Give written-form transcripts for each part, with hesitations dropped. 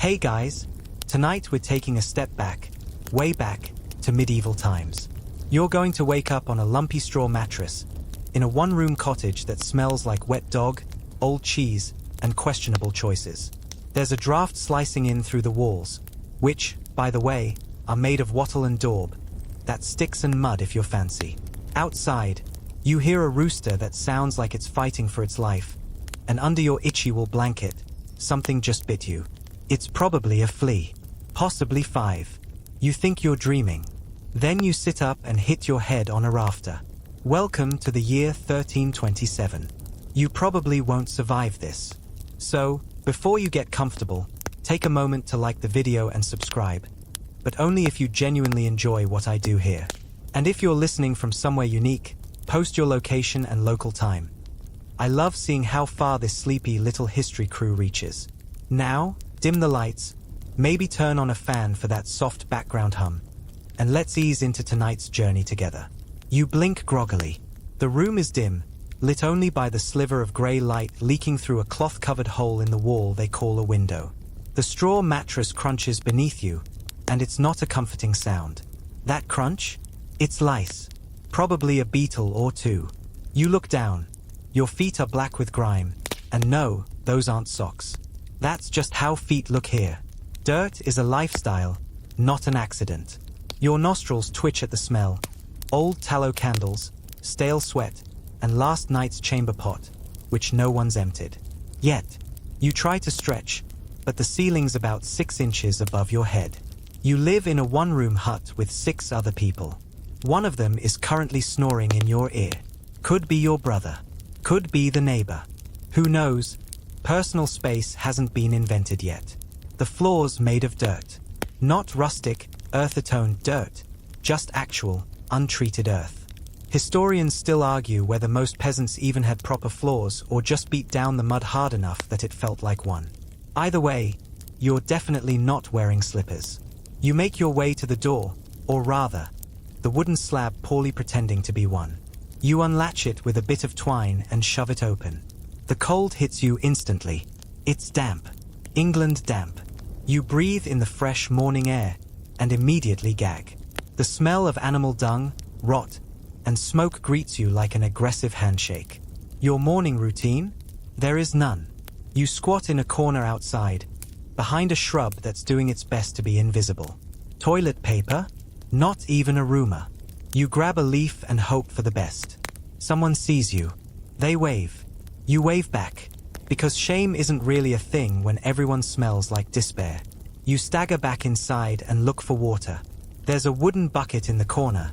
Hey guys, tonight we're taking a step back, way back, to medieval times. You're going to wake up on a lumpy straw mattress, in a one-room cottage that smells like wet dog, old cheese, and questionable choices. There's a draft slicing in through the walls, which, by the way, are made of wattle and daub, that sticks and mud if you're fancy. Outside, you hear a rooster that sounds like it's fighting for its life, and under your itchy wool blanket, something just bit you. It's probably a flea, possibly 5. You think you're dreaming. Then you sit up and hit your head on a rafter. Welcome to the year 1327. You probably won't survive this. So, before you get comfortable, take a moment to like the video and subscribe, but only if you genuinely enjoy what I do here. And if you're listening from somewhere unique, post your location and local time. I love seeing how far this sleepy little history crew reaches. Now, dim the lights, maybe turn on a fan for that soft background hum, and let's ease into tonight's journey together. You blink groggily. The room is dim, lit only by the sliver of grey light leaking through a cloth-covered hole in the wall they call a window. The straw mattress crunches beneath you, and it's not a comforting sound. That crunch? It's lice. Probably a beetle or two. You look down. Your feet are black with grime, and no, those aren't socks. That's just how feet look here. Dirt is a lifestyle, not an accident. Your nostrils twitch at the smell. Old tallow candles, stale sweat, and last night's chamber pot, which no one's emptied. Yet, you try to stretch, but the ceiling's about 6 inches above your head. You live in a one-room hut with 6 other people. One of them is currently snoring in your ear. Could be your brother. Could be the neighbor. Who knows? Personal space hasn't been invented yet. The floor's made of dirt. Not rustic, earther-toned dirt, just actual, untreated earth. Historians still argue whether most peasants even had proper floors or just beat down the mud hard enough that it felt like one. Either way, you're definitely not wearing slippers. You make your way to the door, or rather, the wooden slab poorly pretending to be one. You unlatch it with a bit of twine and shove it open. The cold hits you instantly. It's damp. England damp. You breathe in the fresh morning air and immediately gag. The smell of animal dung, rot, and smoke greets you like an aggressive handshake. Your morning routine? There is none. You squat in a corner outside, behind a shrub that's doing its best to be invisible. Toilet paper? Not even a rumor. You grab a leaf and hope for the best. Someone sees you. They wave. You wave back, because shame isn't really a thing when everyone smells like despair. You stagger back inside and look for water. There's a wooden bucket in the corner,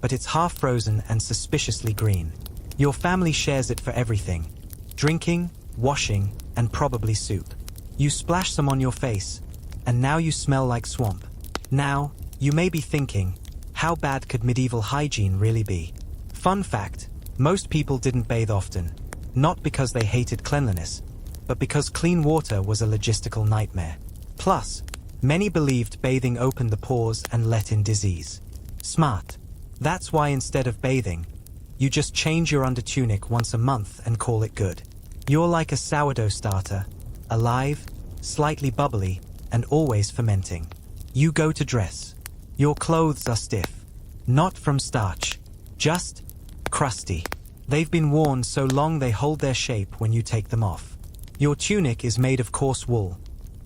but it's half frozen and suspiciously green. Your family shares it for everything: drinking, washing, and probably soup. You splash some on your face, and now you smell like swamp. Now, you may be thinking, how bad could medieval hygiene really be? Fun fact, most people didn't bathe often. Not because they hated cleanliness, but because clean water was a logistical nightmare. Plus, many believed bathing opened the pores and let in disease. Smart. That's why instead of bathing, you just change your undertunic once a month and call it good. You're like a sourdough starter, alive, slightly bubbly, and always fermenting. You go to dress. Your clothes are stiff. Not from starch. Just crusty. They've been worn so long they hold their shape when you take them off. Your tunic is made of coarse wool,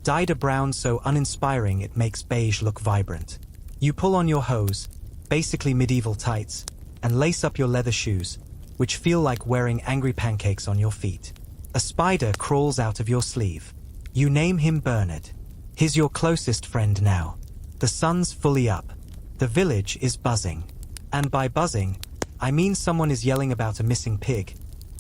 dyed a brown so uninspiring it makes beige look vibrant. You pull on your hose, basically medieval tights, and lace up your leather shoes, which feel like wearing angry pancakes on your feet. A spider crawls out of your sleeve. You name him Bernard. He's your closest friend now. The sun's fully up. The village is buzzing. And by buzzing, I mean someone is yelling about a missing pig,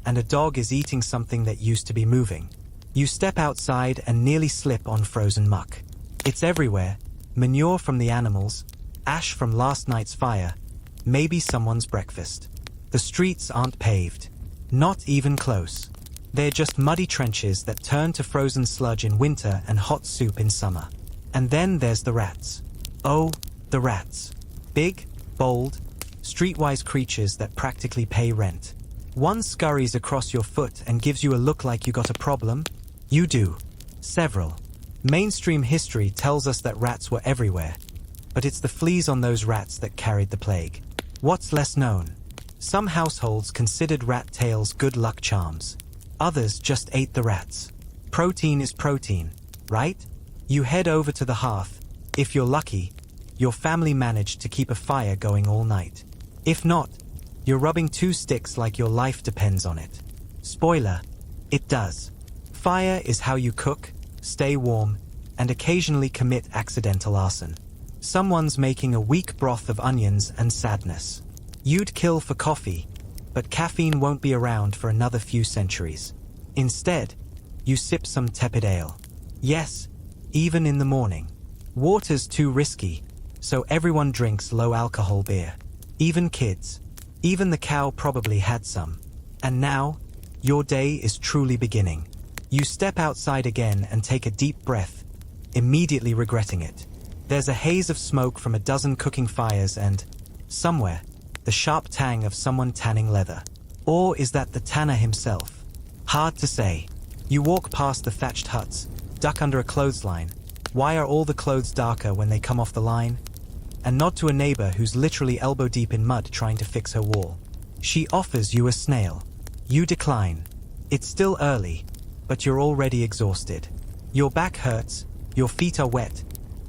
and a dog is eating something that used to be moving. You step outside and nearly slip on frozen muck. It's everywhere: manure from the animals, ash from last night's fire, maybe someone's breakfast. The streets aren't paved. Not even close. They're just muddy trenches that turn to frozen sludge in winter and hot soup in summer. And then there's the rats. Oh, the rats. Big, bold, streetwise creatures that practically pay rent. One scurries across your foot and gives you a look like you got a problem. You do. Several. Mainstream history tells us that rats were everywhere, but it's the fleas on those rats that carried the plague. What's less known? Some households considered rat tails good luck charms. Others just ate the rats. Protein is protein, right? You head over to the hearth. If you're lucky, your family managed to keep a fire going all night. If not, you're rubbing two sticks like your life depends on it. Spoiler, it does. Fire is how you cook, stay warm, and occasionally commit accidental arson. Someone's making a weak broth of onions and sadness. You'd kill for coffee, but caffeine won't be around for another few centuries. Instead, you sip some tepid ale. Yes, even in the morning. Water's too risky, so everyone drinks low-alcohol beer. Even kids. Even the cow probably had some. And now, your day is truly beginning. You step outside again and take a deep breath, immediately regretting it. There's a haze of smoke from a dozen cooking fires and, somewhere, the sharp tang of someone tanning leather. Or is that the tanner himself? Hard to say. You walk past the thatched huts, duck under a clothesline. Why are all the clothes darker when they come off the line? And nod to a neighbor who's literally elbow deep in mud trying to fix her wall. She offers you a snail. You decline. It's still early, but you're already exhausted. Your back hurts, your feet are wet,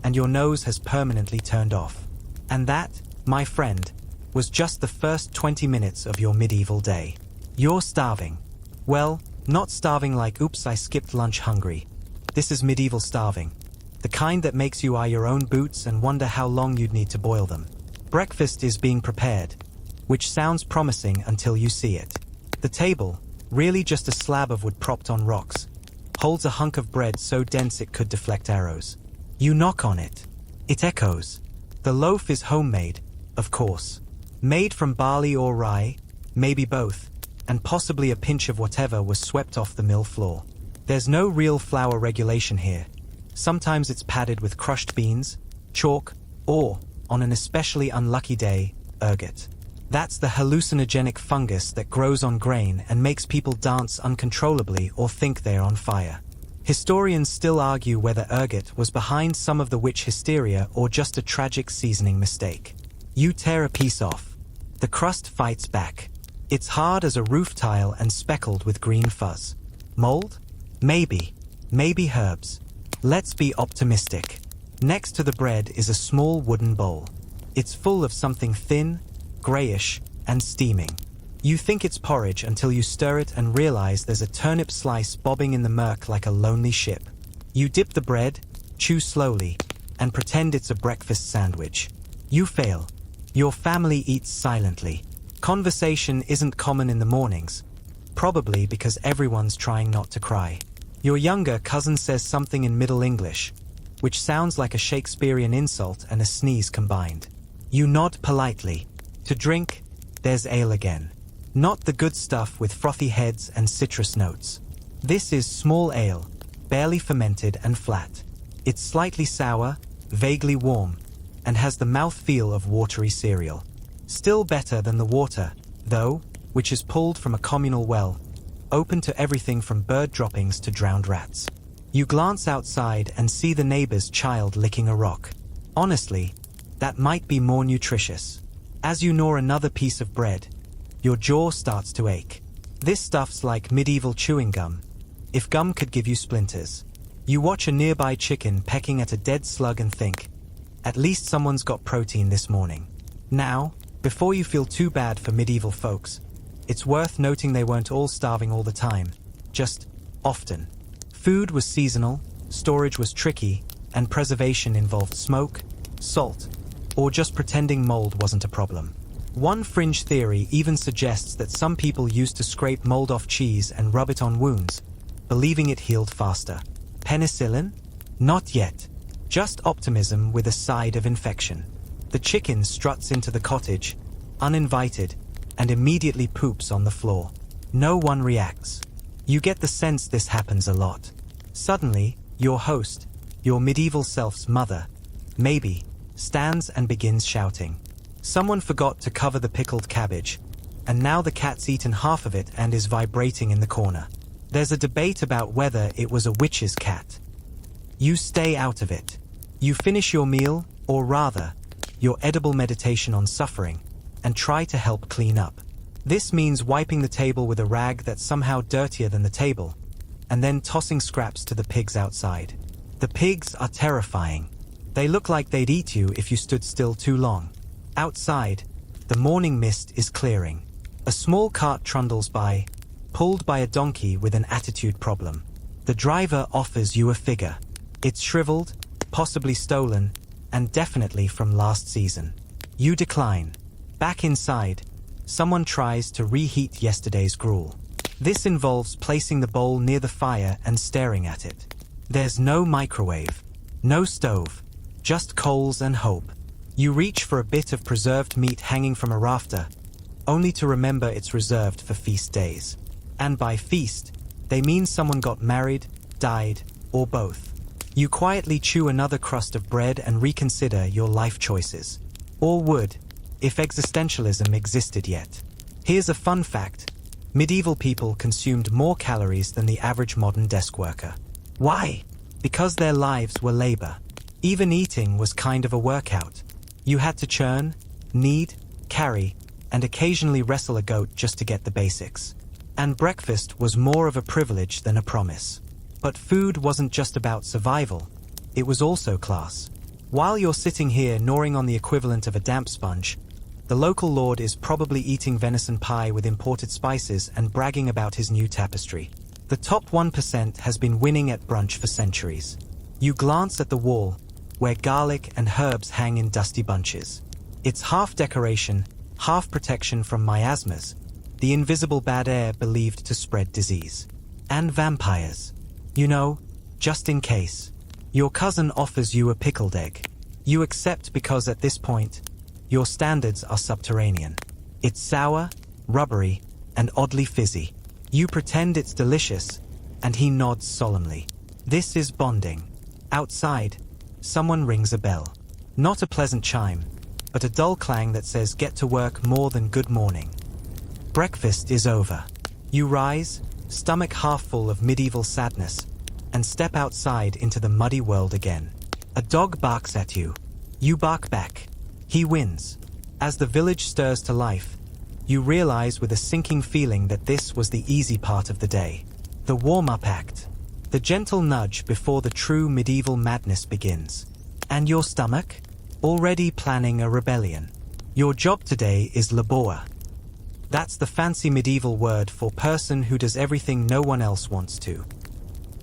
and your nose has permanently turned off. And that, my friend, was just the first 20 minutes of your medieval day. You're starving. Well, not starving like oops I skipped lunch hungry. This is medieval starving. The kind that makes you eye your own boots and wonder how long you'd need to boil them. Breakfast is being prepared, which sounds promising until you see it. The table, really just a slab of wood propped on rocks, holds a hunk of bread so dense it could deflect arrows. You knock on it. It echoes. The loaf is homemade, of course. Made from barley or rye, maybe both, and possibly a pinch of whatever was swept off the mill floor. There's no real flour regulation here. Sometimes it's padded with crushed beans, chalk, or, on an especially unlucky day, ergot. That's the hallucinogenic fungus that grows on grain and makes people dance uncontrollably or think they're on fire. Historians still argue whether ergot was behind some of the witch hysteria or just a tragic seasoning mistake. You tear a piece off. The crust fights back. It's hard as a roof tile and speckled with green fuzz. Mold? Maybe. Maybe herbs. Let's be optimistic. Next to the bread is a small wooden bowl. It's full of something thin, grayish, and steaming. You think it's porridge until you stir it and realize there's a turnip slice bobbing in the murk like a lonely ship. You dip the bread, chew slowly, and pretend it's a breakfast sandwich. You fail. Your family eats silently. Conversation isn't common in the mornings, probably because everyone's trying not to cry. Your younger cousin says something in Middle English, which sounds like a Shakespearean insult and a sneeze combined. You nod politely. To drink, there's ale again. Not the good stuff with frothy heads and citrus notes. This is small ale, barely fermented and flat. It's slightly sour, vaguely warm, and has the mouthfeel of watery cereal. Still better than the water, though, which is pulled from a communal well, open to everything from bird droppings to drowned rats. You glance outside and see the neighbor's child licking a rock. Honestly, that might be more nutritious. As you gnaw another piece of bread, your jaw starts to ache. This stuff's like medieval chewing gum, if gum could give you splinters. You watch a nearby chicken pecking at a dead slug and think, at least someone's got protein this morning. Now, before you feel too bad for medieval folks, it's worth noting they weren't all starving all the time, just often. Food was seasonal, storage was tricky, and preservation involved smoke, salt, or just pretending mold wasn't a problem. One fringe theory even suggests that some people used to scrape mold off cheese and rub it on wounds, believing it healed faster. Penicillin? Not yet. Just optimism with a side of infection. The chicken struts into the cottage, uninvited, and immediately poops on the floor. No one reacts. You get the sense this happens a lot. Suddenly, your host, your medieval self's mother, maybe, stands and begins shouting. Someone forgot to cover the pickled cabbage, and now the cat's eaten half of it and is vibrating in the corner. There's a debate about whether it was a witch's cat. You stay out of it. You finish your meal, or rather, your edible meditation on suffering, and try to help clean up. This means wiping the table with a rag that's somehow dirtier than the table, and then tossing scraps to the pigs outside. The pigs are terrifying. They look like they'd eat you if you stood still too long. Outside, the morning mist is clearing. A small cart trundles by, pulled by a donkey with an attitude problem. The driver offers you a figure. It's shriveled, possibly stolen, and definitely from last season. You decline. Back inside, someone tries to reheat yesterday's gruel. This involves placing the bowl near the fire and staring at it. There's no microwave, no stove, just coals and hope. You reach for a bit of preserved meat hanging from a rafter, only to remember it's reserved for feast days. And by feast, they mean someone got married, died, or both. You quietly chew another crust of bread and reconsider your life choices. Or would, if existentialism existed yet. Here's a fun fact. Medieval people consumed more calories than the average modern desk worker. Why? Because their lives were labor. Even eating was kind of a workout. You had to churn, knead, carry, and occasionally wrestle a goat just to get the basics. And breakfast was more of a privilege than a promise. But food wasn't just about survival, it was also class. While you're sitting here gnawing on the equivalent of a damp sponge, the local lord is probably eating venison pie with imported spices and bragging about his new tapestry. The top 1% has been winning at brunch for centuries. You glance at the wall, where garlic and herbs hang in dusty bunches. It's half decoration, half protection from miasmas, the invisible bad air believed to spread disease. And vampires. You know, just in case. Your cousin offers you a pickled egg. You accept because at this point, your standards are subterranean. It's sour, rubbery, and oddly fizzy. You pretend it's delicious, and he nods solemnly. This is bonding. Outside, someone rings a bell. Not a pleasant chime, but a dull clang that says get to work more than good morning. Breakfast is over. You rise, stomach half full of medieval sadness, and step outside into the muddy world again. A dog barks at you. You bark back. He wins. As the village stirs to life, you realize with a sinking feeling that this was the easy part of the day. The warm-up act. The gentle nudge before the true medieval madness begins. And your stomach? Already planning a rebellion. Your job today is labor. That's the fancy medieval word for person who does everything no one else wants to.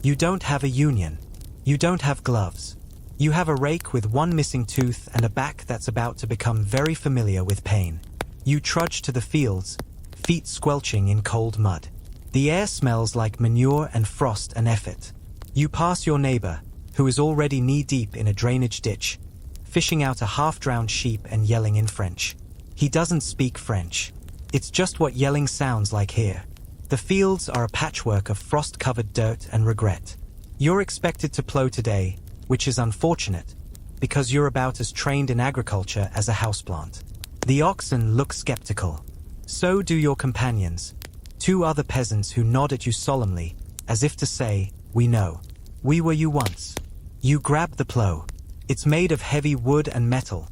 You don't have a union. You don't have gloves. You have a rake with one missing tooth and a back that's about to become very familiar with pain. You trudge to the fields, feet squelching in cold mud. The air smells like manure and frost and effort. You pass your neighbor, who is already knee-deep in a drainage ditch, fishing out a half-drowned sheep and yelling in French. He doesn't speak French. It's just what yelling sounds like here. The fields are a patchwork of frost-covered dirt and regret. You're expected to plow today, which is unfortunate, because you're about as trained in agriculture as a houseplant. The oxen look skeptical. So do your companions, two other peasants who nod at you solemnly, as if to say, we know. We were you once. You grab the plow. It's made of heavy wood and metal,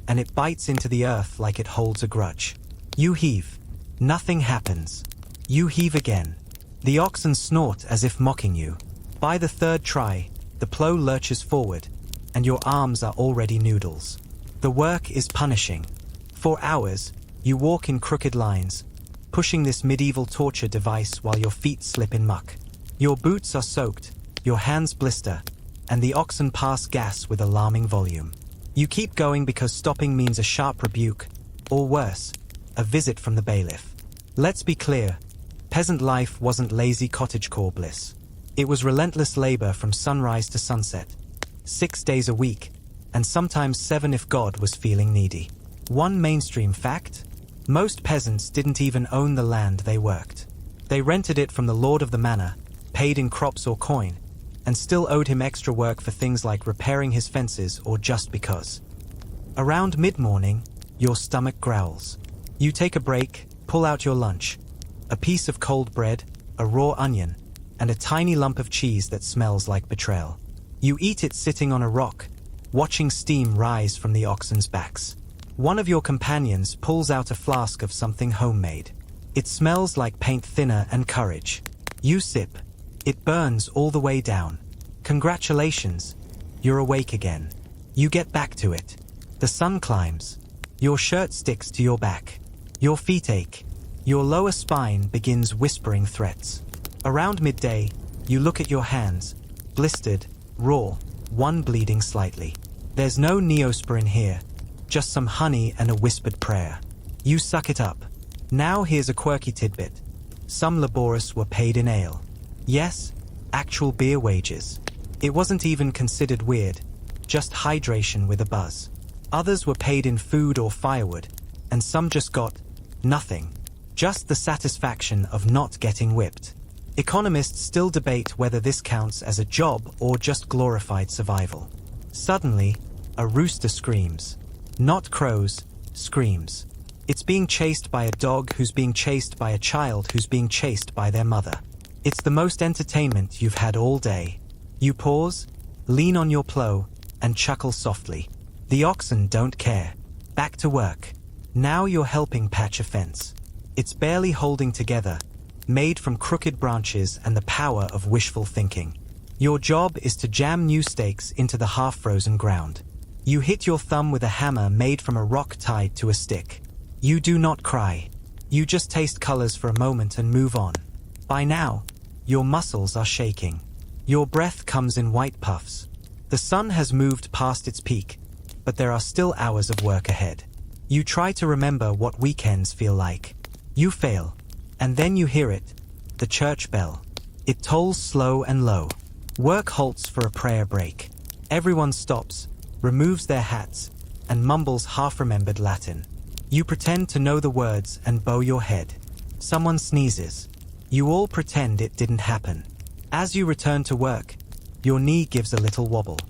and it bites into the earth like it holds a grudge. You heave. Nothing happens. You heave again. The oxen snort as if mocking you. By the third try, the plow lurches forward, and your arms are already noodles. The work is punishing. For hours, you walk in crooked lines, pushing this medieval torture device while your feet slip in muck. Your boots are soaked, your hands blister, and the oxen pass gas with alarming volume. You keep going because stopping means a sharp rebuke, or worse, a visit from the bailiff. Let's be clear, peasant life wasn't lazy cottagecore bliss. It was relentless labor from sunrise to sunset, 6 days a week, and sometimes 7 if God was feeling needy. One mainstream fact: most peasants didn't even own the land they worked. They rented it from the lord of the manor, paid in crops or coin, and still owed him extra work for things like repairing his fences or just because. Around mid-morning, your stomach growls. You take a break, pull out your lunch, a piece of cold bread, a raw onion, and a tiny lump of cheese that smells like betrayal. You eat it sitting on a rock, watching steam rise from the oxen's backs. One of your companions pulls out a flask of something homemade. It smells like paint thinner and courage. You sip. It burns all the way down. Congratulations. You're awake again. You get back to it. The sun climbs. Your shirt sticks to your back. Your feet ache. Your lower spine begins whispering threats. Around midday, you look at your hands, blistered, raw, one bleeding slightly. There's no Neosporin here, just some honey and a whispered prayer. You suck it up. Now here's a quirky tidbit. Some laborists were paid in ale. Yes, actual beer wages. It wasn't even considered weird, just hydration with a buzz. Others were paid in food or firewood, and some just got nothing. Just the satisfaction of not getting whipped. Economists still debate whether this counts as a job or just glorified survival. Suddenly, a rooster screams. Not crows, screams. It's being chased by a dog who's being chased by a child who's being chased by their mother. It's the most entertainment you've had all day. You pause, lean on your plow, and chuckle softly. The oxen don't care. Back to work. Now you're helping patch a fence. It's barely holding together, made from crooked branches and the power of wishful thinking. Your job is to jam new stakes into the half-frozen ground. You hit your thumb with a hammer made from a rock tied to a stick. You do not cry. You just taste colors for a moment and move on. By now, your muscles are shaking. Your breath comes in white puffs. The sun has moved past its peak, but there are still hours of work ahead. You try to remember what weekends feel like. You fail, and then you hear it, the church bell. It tolls slow and low. Work halts for a prayer break. Everyone stops, removes their hats, and mumbles half-remembered Latin. You pretend to know the words and bow your head. Someone sneezes. You all pretend it didn't happen. As you return to work, your knee gives a little wobble.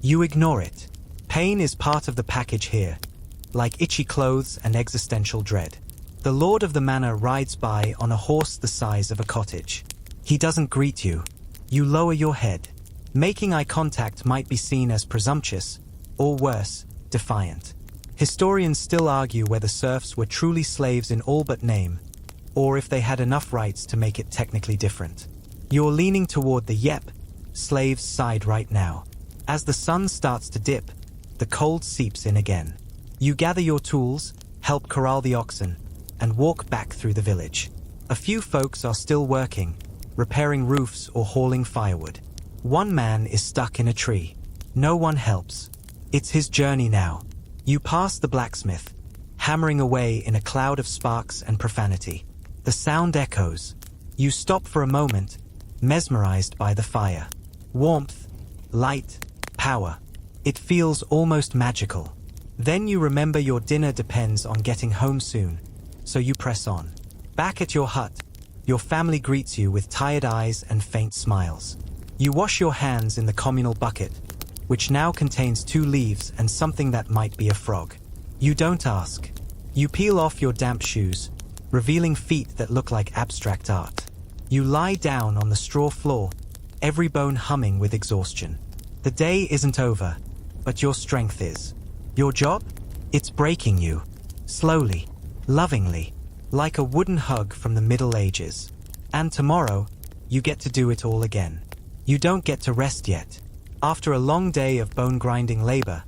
You ignore it. Pain is part of the package here, like itchy clothes and existential dread. The lord of the manor rides by on a horse the size of a cottage. He doesn't greet you. You lower your head. Making eye contact might be seen as presumptuous, or worse, defiant. Historians still argue whether serfs were truly slaves in all but name, or if they had enough rights to make it technically different. You're leaning toward the yep, slaves side right now. As the sun starts to dip, the cold seeps in again. You gather your tools, help corral the oxen, and walk back through the village. A few folks are still working, repairing roofs or hauling firewood. One man is stuck in a tree. No one helps. It's his journey now. You pass the blacksmith, hammering away in a cloud of sparks and profanity. The sound echoes. You stop for a moment, mesmerized by the fire. Warmth, light, power. It feels almost magical. Then you remember your dinner depends on getting home soon, so you press on. Back at your hut, your family greets you with tired eyes and faint smiles. You wash your hands in the communal bucket, which now contains 2 leaves and something that might be a frog. You don't ask. You peel off your damp shoes, revealing feet that look like abstract art. You lie down on the straw floor, every bone humming with exhaustion. The day isn't over, but your strength is. Your job? It's breaking you. Slowly, lovingly, like a wooden hug from the Middle Ages. And tomorrow, you get to do it all again. You don't get to rest yet. After a long day of bone-grinding labor,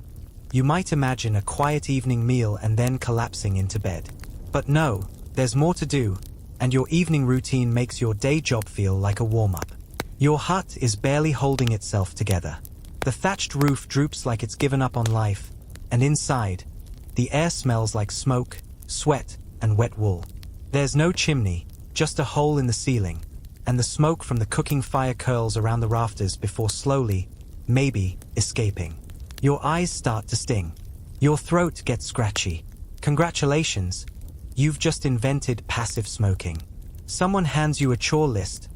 you might imagine a quiet evening meal and then collapsing into bed. But no, there's more to do, and your evening routine makes your day job feel like a warm-up. Your hut is barely holding itself together. The thatched roof droops like it's given up on life, and inside, the air smells like smoke, sweat, and wet wool. There's no chimney, just a hole in the ceiling, and the smoke from the cooking fire curls around the rafters before slowly, maybe, escaping. Your eyes start to sting. Your throat gets scratchy. Congratulations, you've just invented passive smoking. Someone hands you a chore list,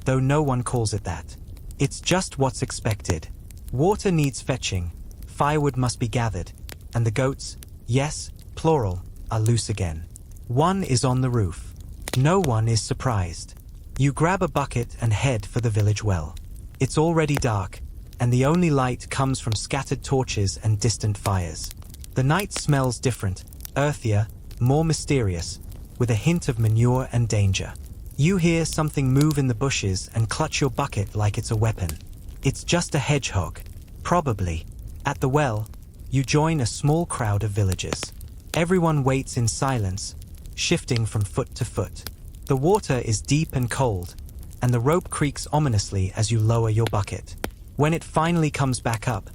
though no one calls it that. It's just what's expected. Water needs fetching, firewood must be gathered, and the goats, yes, plural, are loose again. One is on the roof. No one is surprised. You grab a bucket and head for the village well. It's already dark, and the only light comes from scattered torches and distant fires. The night smells different, earthier, more mysterious, with a hint of manure and danger. You hear something move in the bushes and clutch your bucket like it's a weapon. It's just a hedgehog. Probably. At the well, you join a small crowd of villagers. Everyone waits in silence, shifting from foot to foot. The water is deep and cold, and the rope creaks ominously as you lower your bucket. When it finally comes back up,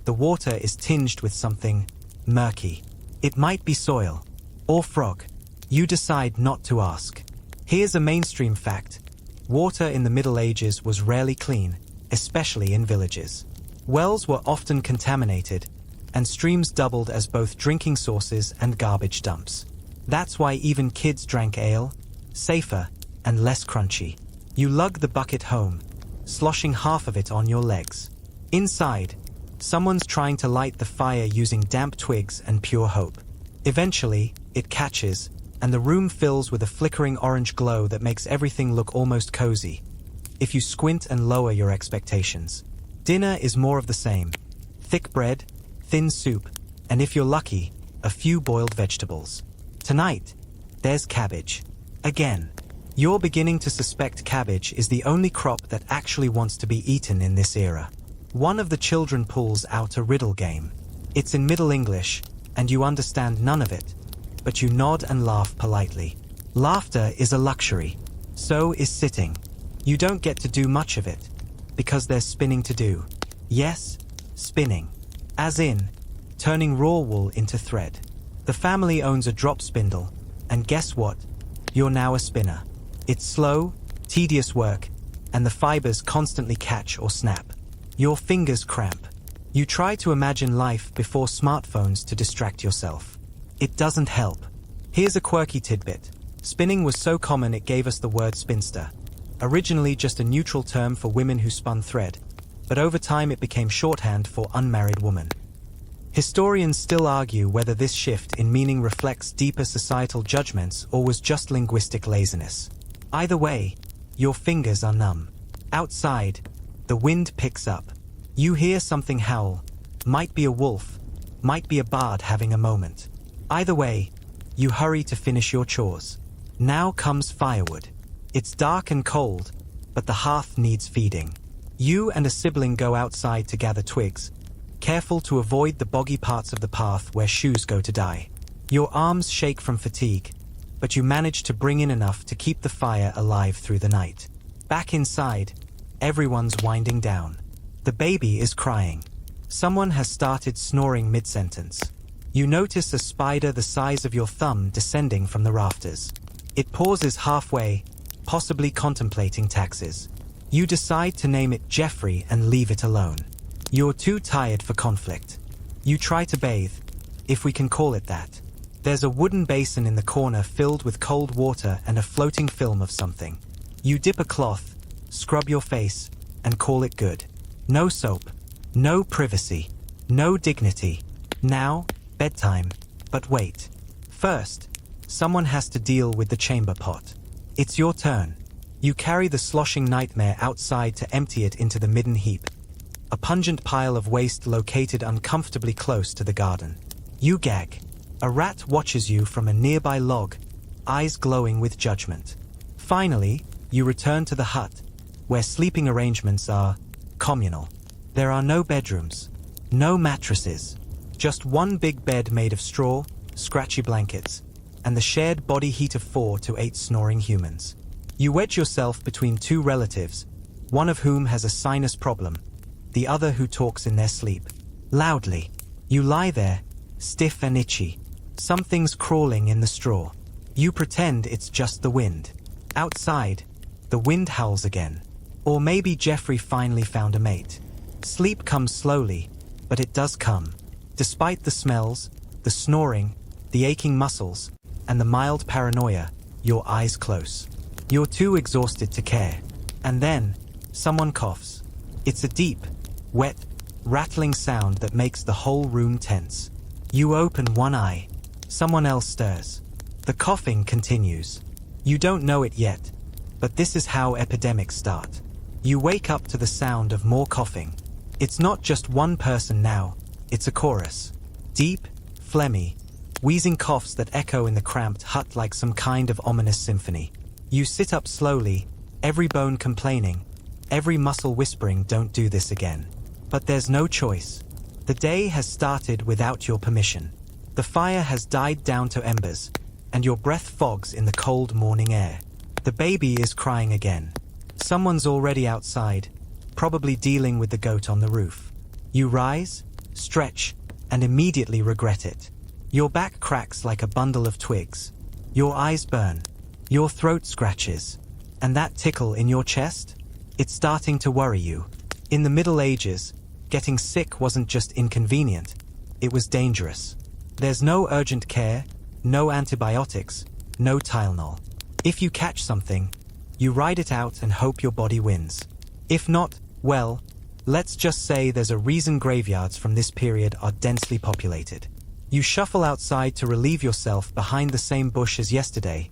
the water is tinged with something murky. It might be soil or frog. You decide not to ask. Here's a mainstream fact. Water in the Middle Ages was rarely clean, especially in villages. Wells were often contaminated, and streams doubled as both drinking sources and garbage dumps. That's why even kids drank ale, safer and less crunchy. You lug the bucket home, sloshing half of it on your legs. Inside, someone's trying to light the fire using damp twigs and pure hope. Eventually, it catches, and the room fills with a flickering orange glow that makes everything look almost cozy, if you squint and lower your expectations. Dinner is more of the same. Thick bread, thin soup, and if you're lucky, a few boiled vegetables. Tonight, there's cabbage. Again. You're beginning to suspect cabbage is the only crop that actually wants to be eaten in this era. One of the children pulls out a riddle game. It's in Middle English, and you understand none of it, but you nod and laugh politely. Laughter is a luxury. So is sitting. You don't get to do much of it, because there's spinning to do. Yes, spinning. As in, turning raw wool into thread. The family owns a drop spindle, and guess what? You're now a spinner. It's slow, tedious work, and the fibers constantly catch or snap. Your fingers cramp. You try to imagine life before smartphones to distract yourself. It doesn't help. Here's a quirky tidbit. Spinning was so common it gave us the word spinster. Originally just a neutral term for women who spun thread, but over time it became shorthand for unmarried woman. Historians still argue whether this shift in meaning reflects deeper societal judgments or was just linguistic laziness. Either way, your fingers are numb. Outside, the wind picks up. You hear something howl. Might be a wolf, might be a bard having a moment. Either way, you hurry to finish your chores. Now comes firewood. It's dark and cold, but the hearth needs feeding. You and a sibling go outside to gather twigs, careful to avoid the boggy parts of the path where shoes go to die. Your arms shake from fatigue, but you manage to bring in enough to keep the fire alive through the night. Back inside, everyone's winding down. The baby is crying. Someone has started snoring mid-sentence. You notice a spider the size of your thumb descending from the rafters. It pauses halfway, possibly contemplating taxes. You decide to name it Jeffrey and leave it alone. You're too tired for conflict. You try to bathe, if we can call it that. There's a wooden basin in the corner filled with cold water and a floating film of something. You dip a cloth, scrub your face, and call it good. No soap, no privacy, no dignity. Now, bedtime. But wait. First, someone has to deal with the chamber pot. It's your turn. You carry the sloshing nightmare outside to empty it into the midden heap. A pungent pile of waste located uncomfortably close to the garden. You gag. A rat watches you from a nearby log, eyes glowing with judgment. Finally, you return to the hut, where sleeping arrangements are communal. There are no bedrooms, no mattresses, just one big bed made of straw, scratchy blankets, and the shared body heat of 4 to 8 snoring humans. You wedge yourself between two relatives, one of whom has a sinus problem, the other who talks in their sleep. Loudly, you lie there, stiff and itchy. Something's crawling in the straw. You pretend it's just the wind. Outside, the wind howls again. Or maybe Jeffrey finally found a mate. Sleep comes slowly, but it does come. Despite the smells, the snoring, the aching muscles, and the mild paranoia, your eyes close. You're too exhausted to care. And then, someone coughs. It's a deep, wet, rattling sound that makes the whole room tense. You open one eye. Someone else stirs. The coughing continues. You don't know it yet, but this is how epidemics start. You wake up to the sound of more coughing. It's not just one person now, it's a chorus. Deep, phlegmy, wheezing coughs that echo in the cramped hut like some kind of ominous symphony. You sit up slowly, every bone complaining, every muscle whispering, "Don't do this again." But there's no choice. The day has started without your permission. The fire has died down to embers, and your breath fogs in the cold morning air. The baby is crying again. Someone's already outside, probably dealing with the goat on the roof. You rise, stretch, and immediately regret it. Your back cracks like a bundle of twigs. Your eyes burn. Your throat scratches. And that tickle in your chest? It's starting to worry you. In the Middle Ages, getting sick wasn't just inconvenient, it was dangerous. There's no urgent care, no antibiotics, no Tylenol. If you catch something, you ride it out and hope your body wins. If not, well, let's just say there's a reason graveyards from this period are densely populated. You shuffle outside to relieve yourself behind the same bush as yesterday,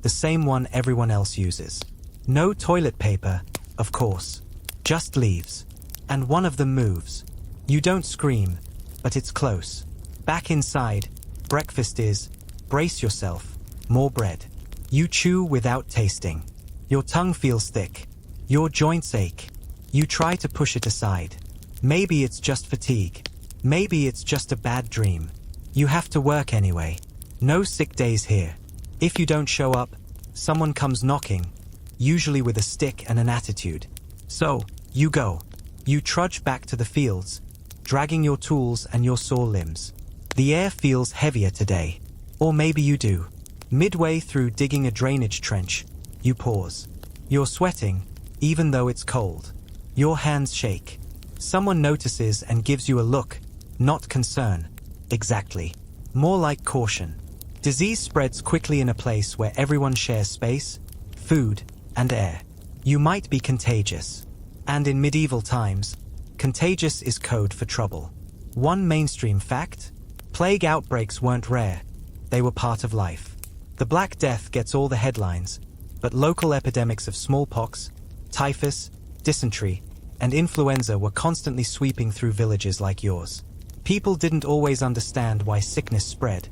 the same one everyone else uses. No toilet paper, of course, just leaves. And one of them moves. You don't scream, but it's close. Back inside, breakfast is, brace yourself, more bread. You chew without tasting. Your tongue feels thick. Your joints ache. You try to push it aside. Maybe it's just fatigue. Maybe it's just a bad dream. You have to work anyway. No sick days here. If you don't show up, someone comes knocking, usually with a stick and an attitude. So, you go. You trudge back to the fields, dragging your tools and your sore limbs. The air feels heavier today. Or maybe you do. Midway through digging a drainage trench, you pause. You're sweating, even though it's cold. Your hands shake. Someone notices and gives you a look, not concern. Exactly. More like caution. Disease spreads quickly in a place where everyone shares space, food, and air. You might be contagious. And in medieval times, contagious is code for trouble. One mainstream fact: plague outbreaks weren't rare. They were part of life. The Black Death gets all the headlines, but local epidemics of smallpox, typhus, dysentery, and influenza were constantly sweeping through villages like yours. People didn't always understand why sickness spread,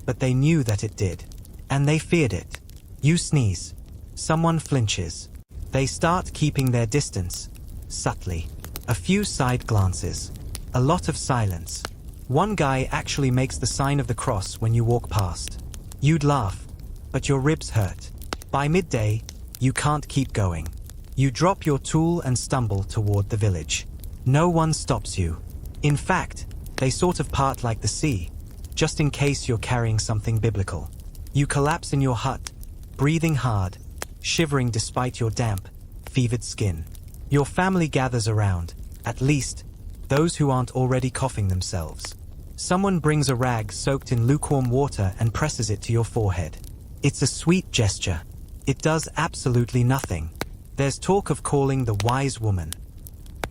but they knew that it did. And they feared it. You sneeze. Someone flinches. They start keeping their distance. Subtly. A few side glances. A lot of silence. One guy actually makes the sign of the cross when you walk past. You'd laugh, but your ribs hurt. By midday, you can't keep going. You drop your tool and stumble toward the village. No one stops you. In fact, they sort of part like the sea, just in case you're carrying something biblical. You collapse in your hut, breathing hard, shivering despite your damp, fevered skin. Your family gathers around, at least, those who aren't already coughing themselves. Someone brings a rag soaked in lukewarm water and presses it to your forehead. It's a sweet gesture. It does absolutely nothing. There's talk of calling the wise woman.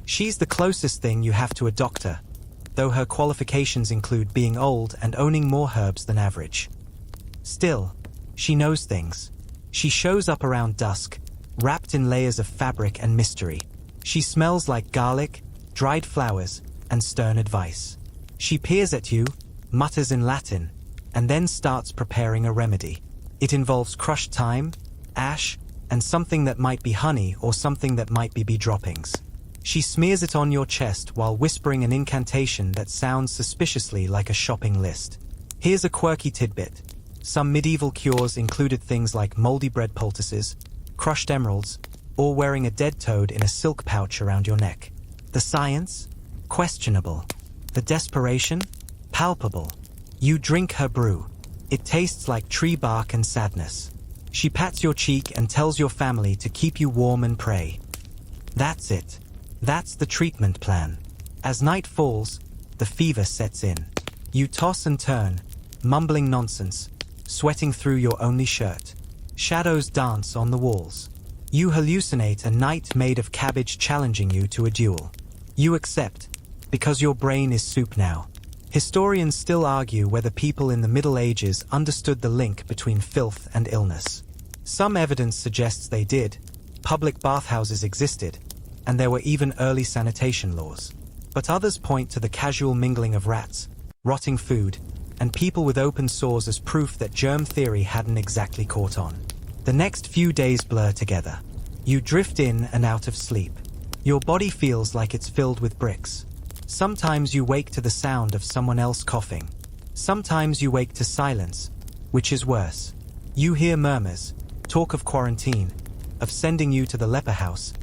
She's the closest thing you have to a doctor, though her qualifications include being old and owning more herbs than average. Still, she knows things. She shows up around dusk, wrapped in layers of fabric and mystery. She smells like garlic, dried flowers, and stern advice. She peers at you, mutters in Latin, and then starts preparing a remedy. It involves crushed thyme, ash, and something that might be honey or something that might be bee droppings. She smears it on your chest while whispering an incantation that sounds suspiciously like a shopping list. Here's a quirky tidbit. Some medieval cures included things like moldy bread poultices, crushed emeralds, or wearing a dead toad in a silk pouch around your neck. The science? Questionable. The desperation? Palpable. You drink her brew. It tastes like tree bark and sadness. She pats your cheek and tells your family to keep you warm and pray. That's it. That's the treatment plan. As night falls, the fever sets in. You toss and turn, mumbling nonsense, sweating through your only shirt. Shadows dance on the walls. You hallucinate a knight made of cabbage challenging you to a duel. You accept, because your brain is soup now. Historians still argue whether people in the Middle Ages understood the link between filth and illness. Some evidence suggests they did. Public bathhouses existed, and there were even early sanitation laws. But others point to the casual mingling of rats, rotting food, and people with open sores as proof that germ theory hadn't exactly caught on. The next few days blur together. You drift in and out of sleep. Your body feels like it's filled with bricks. Sometimes you wake to the sound of someone else coughing. Sometimes you wake to silence, which is worse. You hear murmurs, talk of quarantine, of sending you to the leper house,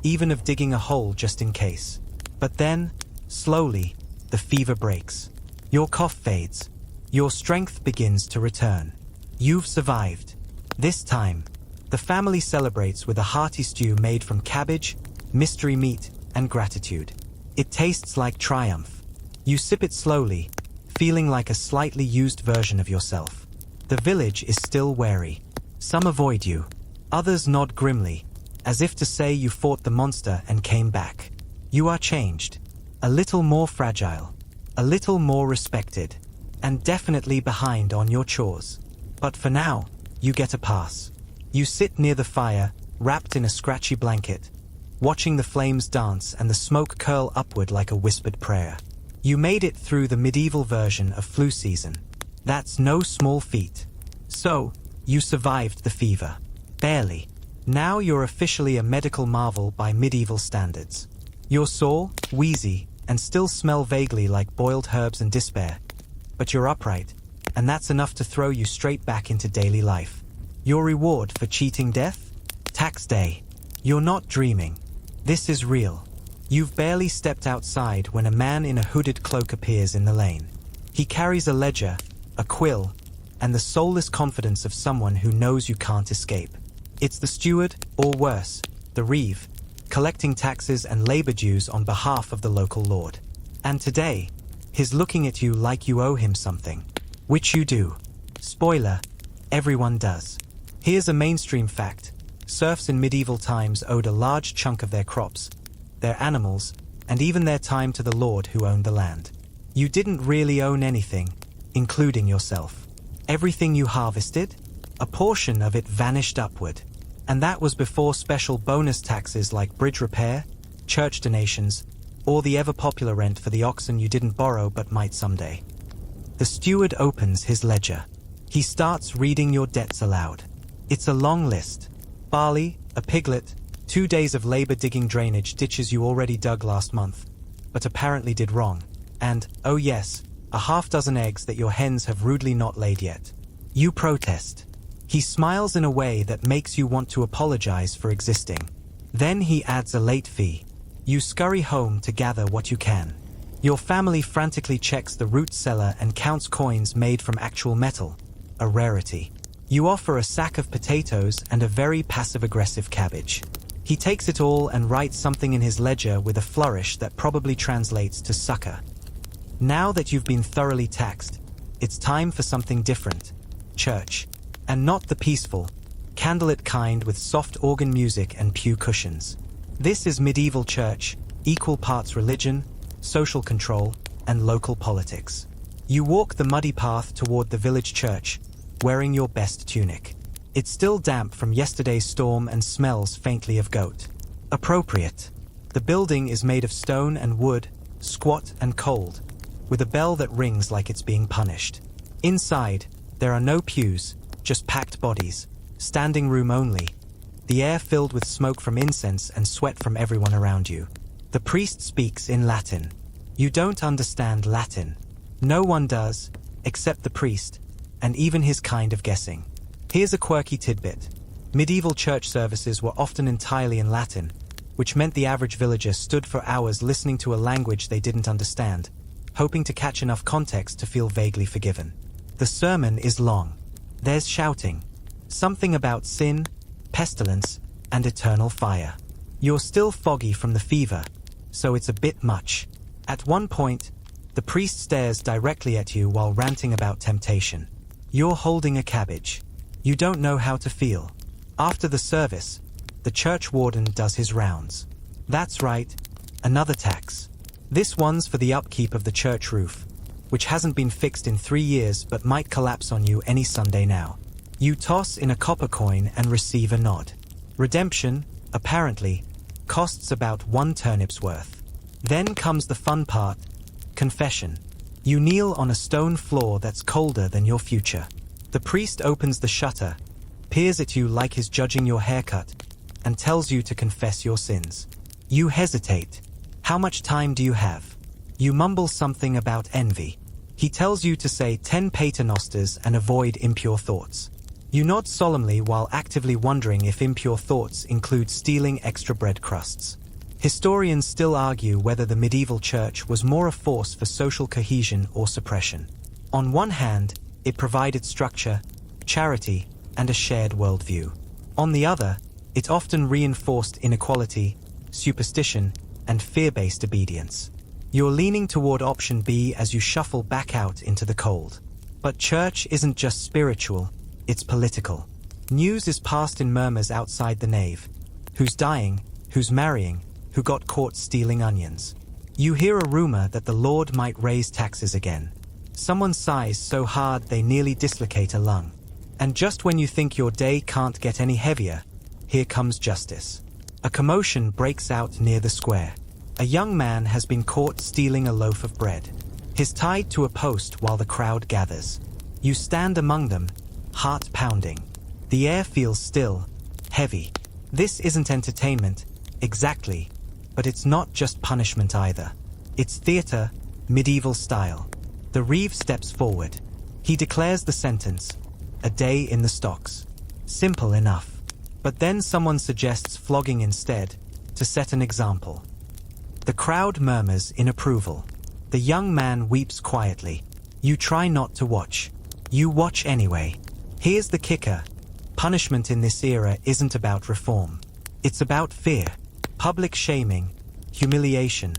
even of digging a hole just in case. But then, slowly, the fever breaks. Your cough fades. Your strength begins to return. You've survived. This time, the family celebrates with a hearty stew made from cabbage, mystery meat, and gratitude. It tastes like triumph. You sip it slowly, feeling like a slightly used version of yourself. The village is still wary. Some avoid you. Others nod grimly, as if to say you fought the monster and came back. You are changed. A little more fragile. A little more respected. And definitely behind on your chores. But for now, you get a pass. You sit near the fire, wrapped in a scratchy blanket, watching the flames dance and the smoke curl upward like a whispered prayer. You made it through the medieval version of flu season. That's no small feat. So, you survived the fever. Barely. Now you're officially a medical marvel by medieval standards. You're sore, wheezy, and still smell vaguely like boiled herbs and despair. But you're upright, and that's enough to throw you straight back into daily life. Your reward for cheating death? Tax day. You're not dreaming. This is real. You've barely stepped outside when a man in a hooded cloak appears in the lane. He carries a ledger, a quill, and the soulless confidence of someone who knows you can't escape. It's the steward, or worse, the reeve, collecting taxes and labor dues on behalf of the local lord. And today, he's looking at you like you owe him something. Which you do. Spoiler, everyone does. Here's a mainstream fact. Serfs in medieval times owed a large chunk of their crops, their animals, and even their time to the lord who owned the land. You didn't really own anything, including yourself. Everything you harvested, a portion of it vanished upward. And that was before special bonus taxes like bridge repair, church donations, or the ever-popular rent for the oxen you didn't borrow but might someday. The steward opens his ledger. He starts reading your debts aloud. It's a long list. Barley, a piglet, 2 days of labor digging drainage ditches you already dug last month, but apparently did wrong. And, oh yes, a half-dozen eggs that your hens have rudely not laid yet. You protest. He smiles in a way that makes you want to apologize for existing. Then he adds a late fee. You scurry home to gather what you can. Your family frantically checks the root cellar and counts coins made from actual metal, a rarity. You offer a sack of potatoes and a very passive-aggressive cabbage. He takes it all and writes something in his ledger with a flourish that probably translates to sucker. Now that you've been thoroughly taxed, it's time for something different. Church. And not the peaceful, candlelit kind with soft organ music and pew cushions. This is medieval church, equal parts religion, social control, and local politics. You walk the muddy path toward the village church, wearing your best tunic. It's still damp from yesterday's storm and smells faintly of goat. Appropriate. The building is made of stone and wood, squat and cold, with a bell that rings like it's being punished. Inside, there are no pews, just packed bodies, standing room only, the air filled with smoke from incense and sweat from everyone around you. The priest speaks in Latin. You don't understand Latin. No one does, except the priest, and even his kind of guessing. Here's a quirky tidbit. Medieval church services were often entirely in Latin, which meant the average villager stood for hours listening to a language they didn't understand, hoping to catch enough context to feel vaguely forgiven. The sermon is long. There's shouting. Something about sin, pestilence, and eternal fire. You're still foggy from the fever, so it's a bit much. At one point, the priest stares directly at you while ranting about temptation. You're holding a cabbage. You don't know how to feel. After the service, the church warden does his rounds. That's right, another tax. This one's for the upkeep of the church roof, which hasn't been fixed in 3 years but might collapse on you any Sunday now. You toss in a copper coin and receive a nod. Redemption, apparently, costs about 1 turnip's worth. Then comes the fun part, confession. You kneel on a stone floor that's colder than your future. The priest opens the shutter, peers at you like he's judging your haircut, and tells you to confess your sins. You hesitate. How much time do you have? You mumble something about envy. He tells you to say 10 paternosters and avoid impure thoughts. You nod solemnly while actively wondering if impure thoughts include stealing extra bread crusts. Historians still argue whether the medieval church was more a force for social cohesion or suppression. On one hand, it provided structure, charity, and a shared worldview. On the other, it often reinforced inequality, superstition, and fear-based obedience. You're leaning toward option B as you shuffle back out into the cold. But church isn't just spiritual, it's political. News is passed in murmurs outside the nave. Who's dying, who's marrying, who got caught stealing onions. You hear a rumor that the Lord might raise taxes again. Someone sighs so hard they nearly dislocate a lung. And just when you think your day can't get any heavier, here comes justice. A commotion breaks out near the square. A young man has been caught stealing a loaf of bread. He's tied to a post while the crowd gathers. You stand among them, heart pounding. The air feels still, heavy. This isn't entertainment, exactly, but it's not just punishment either. It's theater, medieval style. The reeve steps forward. He declares the sentence, a day in the stocks. Simple enough. But then someone suggests flogging instead, to set an example. The crowd murmurs in approval. The young man weeps quietly. You try not to watch. You watch anyway. Here's the kicker. Punishment in this era isn't about reform. It's about fear, public shaming, humiliation,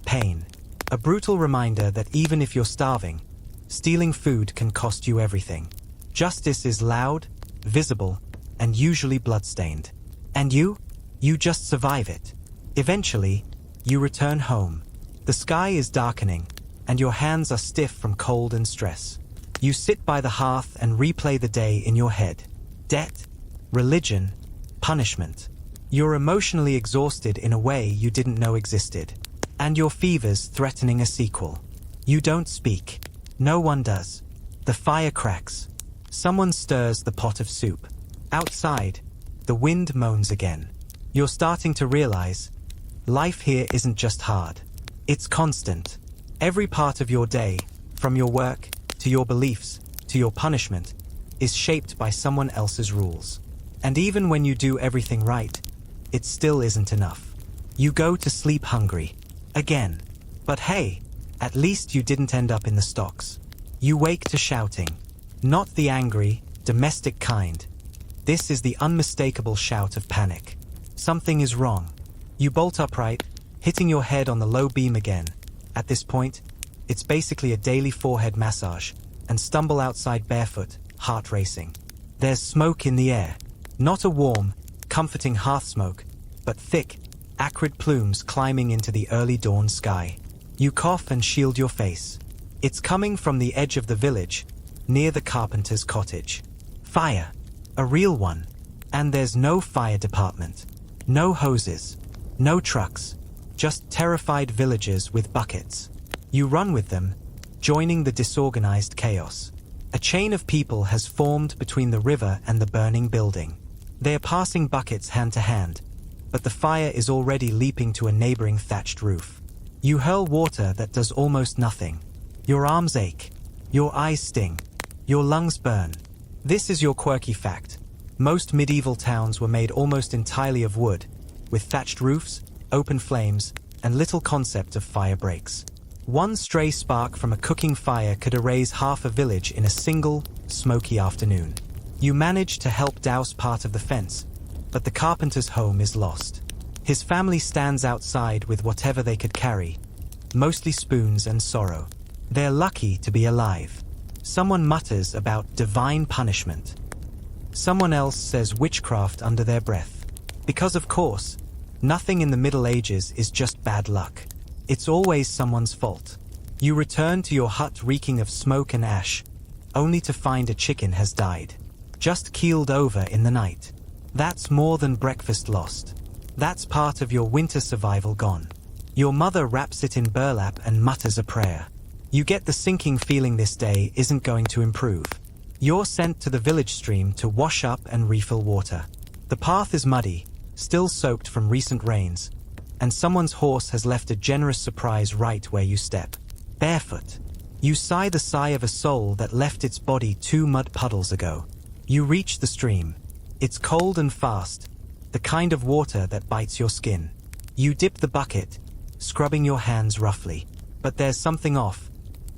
pain. A brutal reminder that even if you're starving, stealing food can cost you everything. Justice is loud, visible, and usually bloodstained. And you just survive it. Eventually, you return home. The sky is darkening, and your hands are stiff from cold and stress. You sit by the hearth and replay the day in your head. Debt, religion, punishment. You're emotionally exhausted in a way you didn't know existed. And your fever's threatening a sequel. You don't speak. No one does. The fire cracks. Someone stirs the pot of soup. Outside, the wind moans again. You're starting to realize, life here isn't just hard. It's constant. Every part of your day, from your work, to your beliefs, to your punishment, is shaped by someone else's rules. And even when you do everything right, it still isn't enough. You go to sleep hungry. Again. But hey, at least you didn't end up in the stocks. You wake to shouting. Not the angry, domestic kind. This is the unmistakable shout of panic. Something is wrong. You bolt upright, hitting your head on the low beam again. At this point, it's basically a daily forehead massage, and stumble outside barefoot, heart racing. There's smoke in the air. Not a warm, comforting hearth smoke, but thick, acrid plumes climbing into the early dawn sky. You cough and shield your face. It's coming from the edge of the village, near the carpenter's cottage. Fire. A real one. And there's no fire department. No hoses. No trucks. Just terrified villagers with buckets. You run with them, joining the disorganized chaos. A chain of people has formed between the river and the burning building. They are passing buckets hand to hand, but the fire is already leaping to a neighboring thatched roof. You hurl water that does almost nothing. Your arms ache. Your eyes sting. Your lungs burn. This is your quirky fact. Most medieval towns were made almost entirely of wood, with thatched roofs, open flames, and little concept of fire breaks. One stray spark from a cooking fire could erase half a village in a single, smoky afternoon. You manage to help douse part of the fence, but the carpenter's home is lost. His family stands outside with whatever they could carry, mostly spoons and sorrow. They're lucky to be alive. Someone mutters about divine punishment. Someone else says witchcraft under their breath. Because of course, nothing in the Middle Ages is just bad luck. It's always someone's fault. You return to your hut reeking of smoke and ash, only to find a chicken has died. Just keeled over in the night. That's more than breakfast lost. That's part of your winter survival gone. Your mother wraps it in burlap and mutters a prayer. You get the sinking feeling this day isn't going to improve. You're sent to the village stream to wash up and refill water. The path is muddy, still soaked from recent rains, and someone's horse has left a generous surprise right where you step. Barefoot. You sigh the sigh of a soul that left its body 2 mud puddles ago. You reach the stream. It's cold and fast, the kind of water that bites your skin. You dip the bucket, scrubbing your hands roughly. But there's something off.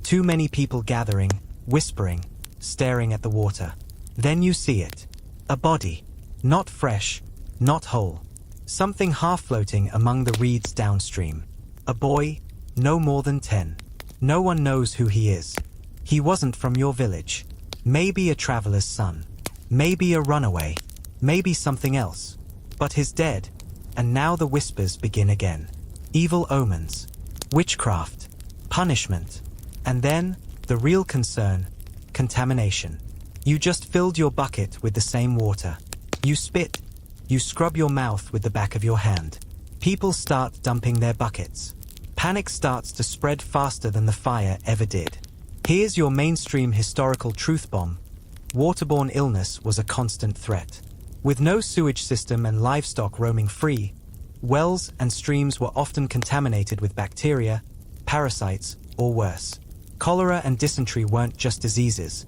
Too many people gathering, whispering, staring at the water. Then you see it. A body. Not fresh, not whole. Something half-floating among the reeds downstream. A boy, no more than 10. No one knows who he is. He wasn't from your village. Maybe a traveler's son. Maybe a runaway. Maybe something else. But he's dead, and now the whispers begin again. Evil omens. Witchcraft. Punishment. And then, the real concern, contamination. You just filled your bucket with the same water. You spit. You scrub your mouth with the back of your hand. People start dumping their buckets. Panic starts to spread faster than the fire ever did. Here's your mainstream historical truth bomb. Waterborne illness was a constant threat. With no sewage system and livestock roaming free, wells and streams were often contaminated with bacteria, parasites, or worse. Cholera and dysentery weren't just diseases.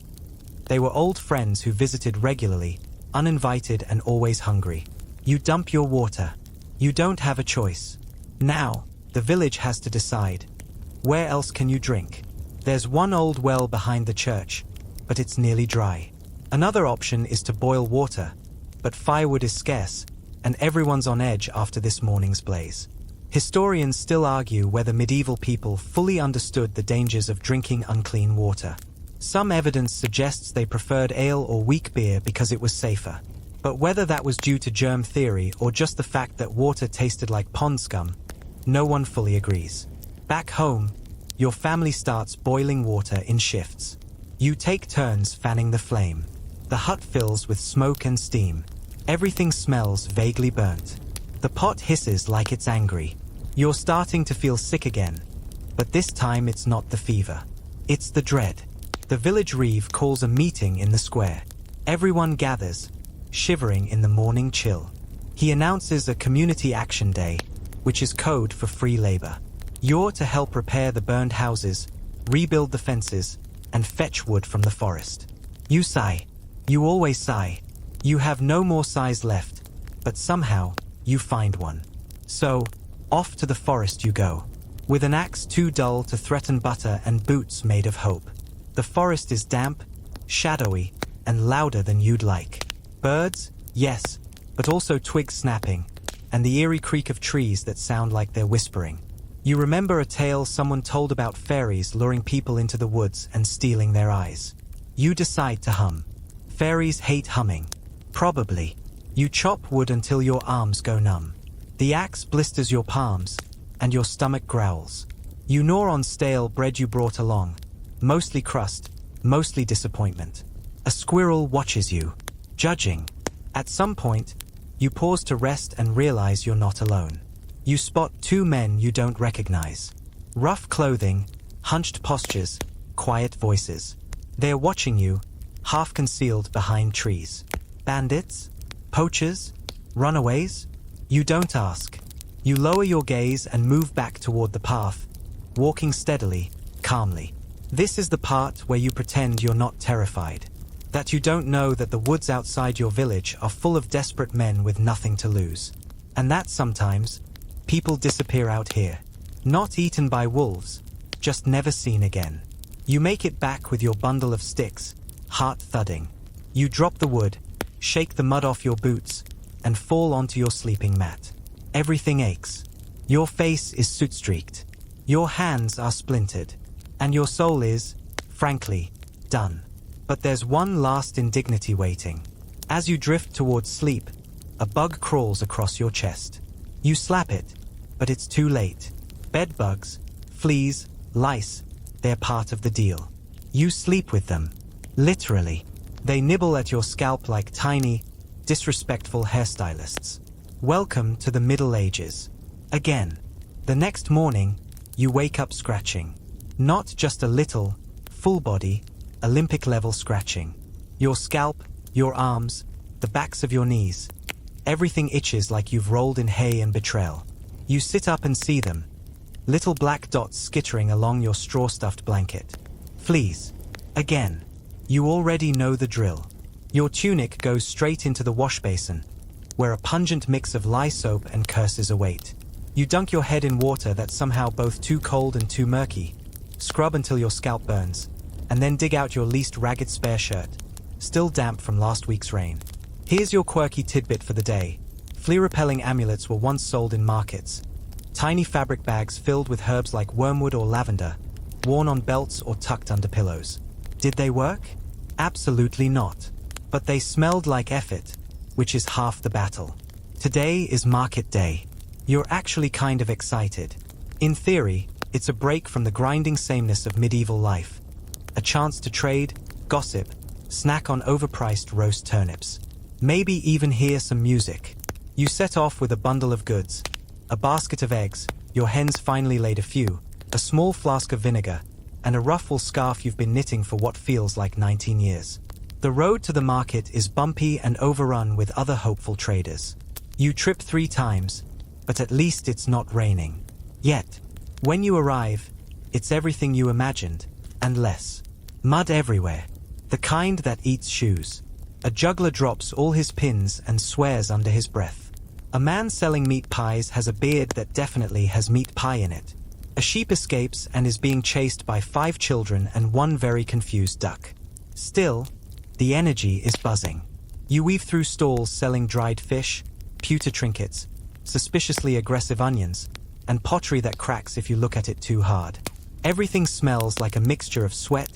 They were old friends who visited regularly, uninvited and always hungry. You dump your water. You don't have a choice. Now, the village has to decide. Where else can you drink? There's one old well behind the church, but it's nearly dry. Another option is to boil water, but firewood is scarce, and everyone's on edge after this morning's blaze. Historians still argue whether medieval people fully understood the dangers of drinking unclean water. Some evidence suggests they preferred ale or weak beer because it was safer. But whether that was due to germ theory or just the fact that water tasted like pond scum, no one fully agrees. Back home, your family starts boiling water in shifts. You take turns fanning the flame. The hut fills with smoke and steam. Everything smells vaguely burnt. The pot hisses like it's angry. You're starting to feel sick again. But this time it's not the fever. It's the dread. The village reeve calls a meeting in the square. Everyone gathers, shivering in the morning chill. He announces a community action day, which is code for free labor. You're to help repair the burned houses, rebuild the fences, and fetch wood from the forest. You sigh. You always sigh. You have no more sighs left, but somehow, you find one. So, off to the forest you go, with an axe too dull to threaten butter and boots made of hope. The forest is damp, shadowy, and louder than you'd like. Birds, yes, but also twigs snapping, and the eerie creak of trees that sound like they're whispering. You remember a tale someone told about fairies luring people into the woods and stealing their eyes. You decide to hum. Fairies hate humming. Probably. You chop wood until your arms go numb. The axe blisters your palms, and your stomach growls. You gnaw on stale bread you brought along. Mostly crust, mostly disappointment. A squirrel watches you, judging. At some point, you pause to rest and realize you're not alone. You spot 2 men you don't recognize. Rough clothing, hunched postures, quiet voices. They're watching you, half concealed behind trees. Bandits? Poachers? Runaways? You don't ask. You lower your gaze and move back toward the path, walking steadily, calmly. This is the part where you pretend you're not terrified. That you don't know that the woods outside your village are full of desperate men with nothing to lose. And that sometimes, people disappear out here. Not eaten by wolves, just never seen again. You make it back with your bundle of sticks, heart thudding. You drop the wood, shake the mud off your boots, and fall onto your sleeping mat. Everything aches. Your face is soot-streaked. Your hands are splintered. And your soul is, frankly, done. But there's one last indignity waiting. As you drift towards sleep, a bug crawls across your chest. You slap it, but it's too late. Bed bugs, fleas, lice, they're part of the deal. You sleep with them. Literally. They nibble at your scalp like tiny, disrespectful hairstylists. Welcome to the Middle Ages. Again. The next morning, you wake up scratching. Not just a little, full body, Olympic-level scratching. Your scalp, your arms, the backs of your knees. Everything itches like you've rolled in hay and betrayal. You sit up and see them. Little black dots skittering along your straw-stuffed blanket. Fleas. Again. You already know the drill. Your tunic goes straight into the wash basin, where a pungent mix of lye soap and curses await. You dunk your head in water that's somehow both too cold and too murky. Scrub until your scalp burns, and then dig out your least ragged spare shirt, still damp from last week's rain. Here's your quirky tidbit for the day. Flea-repelling amulets were once sold in markets. Tiny fabric bags filled with herbs like wormwood or lavender, worn on belts or tucked under pillows. Did they work? Absolutely not. But they smelled like effort, which is half the battle. Today is market day. You're actually kind of excited. In theory, it's a break from the grinding sameness of medieval life. A chance to trade, gossip, snack on overpriced roast turnips. Maybe even hear some music. You set off with a bundle of goods. A basket of eggs, your hens finally laid a few, a small flask of vinegar, and a ruffle scarf you've been knitting for what feels like 19 years. The road to the market is bumpy and overrun with other hopeful traders. You trip 3 times, but at least it's not raining. Yet, when you arrive, it's everything you imagined, and less. Mud everywhere, the kind that eats shoes. A juggler drops all his pins and swears under his breath. A man selling meat pies has a beard that definitely has meat pie in it. A sheep escapes and is being chased by 5 children and 1 very confused duck. Still, the energy is buzzing. You weave through stalls selling dried fish, pewter trinkets, suspiciously aggressive onions, and pottery that cracks if you look at it too hard. Everything smells like a mixture of sweat,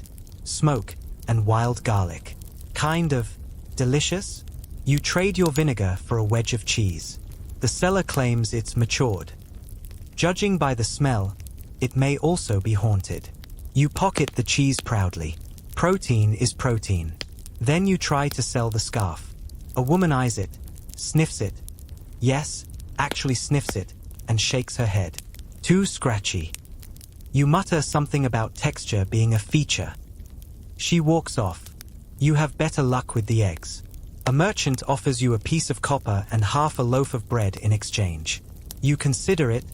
smoke, and wild garlic. Kind of delicious? You trade your vinegar for a wedge of cheese. The seller claims it's matured. Judging by the smell, it may also be haunted. You pocket the cheese proudly. Protein is protein. Then you try to sell the scarf. A woman eyes it, sniffs it. Yes, actually sniffs it, and shakes her head. Too scratchy. You mutter something about texture being a feature. She walks off. You have better luck with the eggs. A merchant offers you a piece of copper and half a loaf of bread in exchange. You consider it,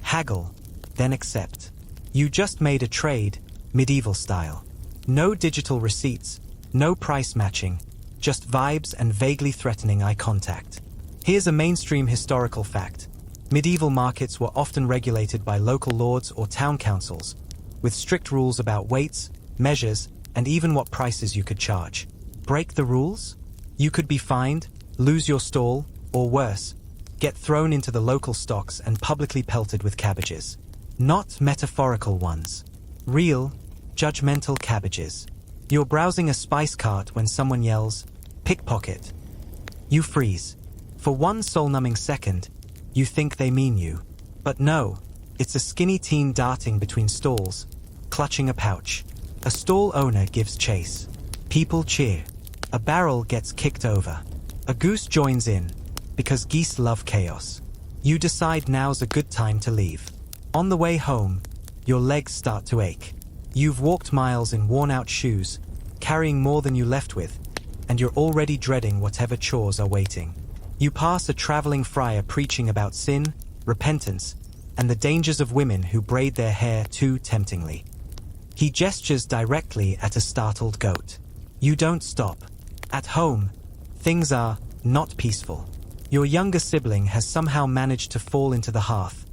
haggle, then accept. You just made a trade, medieval style. No digital receipts, no price matching, just vibes and vaguely threatening eye contact. Here's a mainstream historical fact. Medieval markets were often regulated by local lords or town councils, with strict rules about weights, measures, and even what prices you could charge. Break the rules? You could be fined, lose your stall, or worse, get thrown into the local stocks and publicly pelted with cabbages. Not metaphorical ones. Real, judgmental cabbages. You're browsing a spice cart when someone yells, "Pickpocket." You freeze. For one soul-numbing second, you think they mean you. But no, it's a skinny teen darting between stalls, clutching a pouch. A stall owner gives chase. People cheer. A barrel gets kicked over. A goose joins in, because geese love chaos. You decide now's a good time to leave. On the way home, your legs start to ache. You've walked miles in worn-out shoes, carrying more than you left with, and you're already dreading whatever chores are waiting. You pass a traveling friar preaching about sin, repentance, and the dangers of women who braid their hair too temptingly. He gestures directly at a startled goat. You don't stop. At home, things are not peaceful. Your younger sibling has somehow managed to fall into the hearth.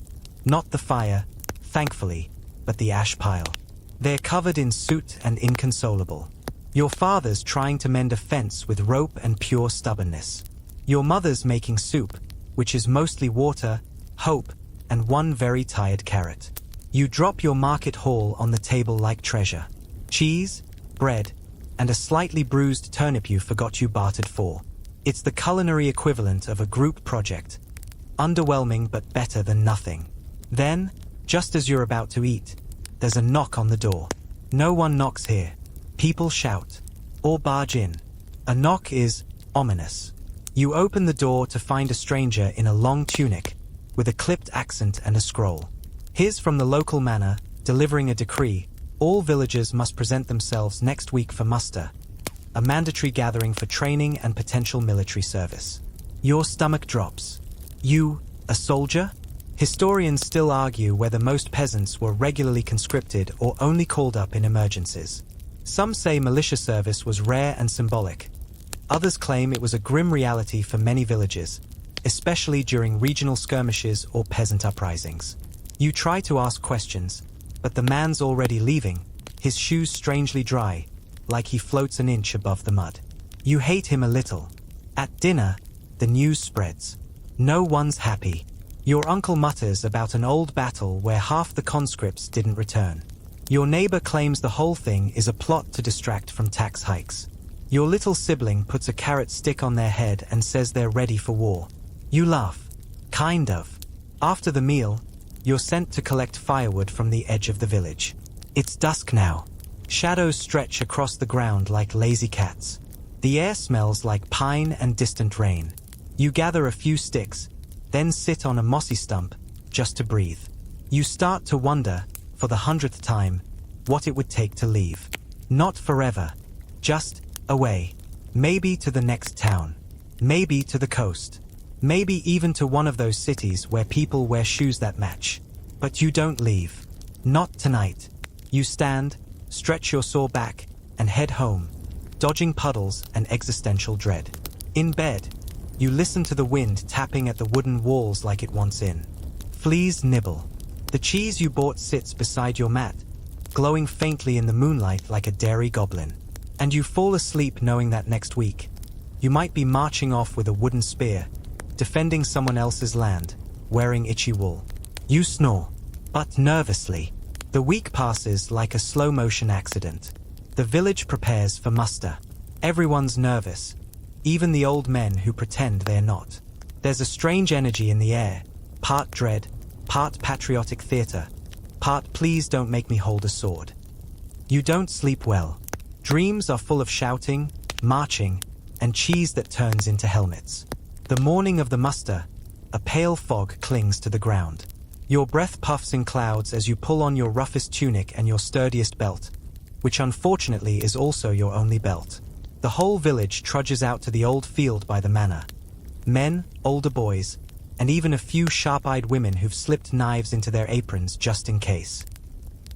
Not the fire, thankfully, but the ash pile. They're covered in soot and inconsolable. Your father's trying to mend a fence with rope and pure stubbornness. Your mother's making soup, which is mostly water, hope, and 1 very tired carrot. You drop your market haul on the table like treasure. Cheese, bread, and a slightly bruised turnip you forgot you bartered for. It's the culinary equivalent of a group project. Underwhelming but better than nothing. Then, just as you're about to eat, there's a knock on the door. No one knocks here. People shout, or barge in. A knock is ominous. You open the door to find a stranger in a long tunic, with a clipped accent and a scroll. Here's from the local manor, delivering a decree. All villagers must present themselves next week for muster, a mandatory gathering for training and potential military service. Your stomach drops. You, a soldier? Historians still argue whether most peasants were regularly conscripted or only called up in emergencies. Some say militia service was rare and symbolic. Others claim it was a grim reality for many villages, especially during regional skirmishes or peasant uprisings. You try to ask questions, but the man's already leaving, his shoes strangely dry, like he floats an inch above the mud. You hate him a little. At dinner, the news spreads. No one's happy. Your uncle mutters about an old battle where half the conscripts didn't return. Your neighbor claims the whole thing is a plot to distract from tax hikes. Your little sibling puts a carrot stick on their head and says they're ready for war. You laugh. Kind of. After the meal, you're sent to collect firewood from the edge of the village. It's dusk now. Shadows stretch across the ground like lazy cats. The air smells like pine and distant rain. You gather a few sticks, then sit on a mossy stump, just to breathe. You start to wonder, for the 100th time, what it would take to leave. Not forever. Just away. Maybe to the next town. Maybe to the coast. Maybe even to one of those cities where people wear shoes that match. But you don't leave. Not tonight. You stand, stretch your sore back, and head home, dodging puddles and existential dread. In bed, you listen to the wind tapping at the wooden walls like it wants in. Fleas nibble. The cheese you bought sits beside your mat, glowing faintly in the moonlight like a dairy goblin. And you fall asleep knowing that next week, you might be marching off with a wooden spear, defending someone else's land, wearing itchy wool. You snore, but nervously. The week passes like a slow-motion accident. The village prepares for muster. Everyone's nervous, even the old men who pretend they're not. There's a strange energy in the air, part dread, part patriotic theater, part please don't make me hold a sword. You don't sleep well. Dreams are full of shouting, marching, and cheese that turns into helmets. The morning of the muster, a pale fog clings to the ground. Your breath puffs in clouds as you pull on your roughest tunic and your sturdiest belt, which unfortunately is also your only belt. The whole village trudges out to the old field by the manor. Men, older boys, and even a few sharp-eyed women who've slipped knives into their aprons just in case.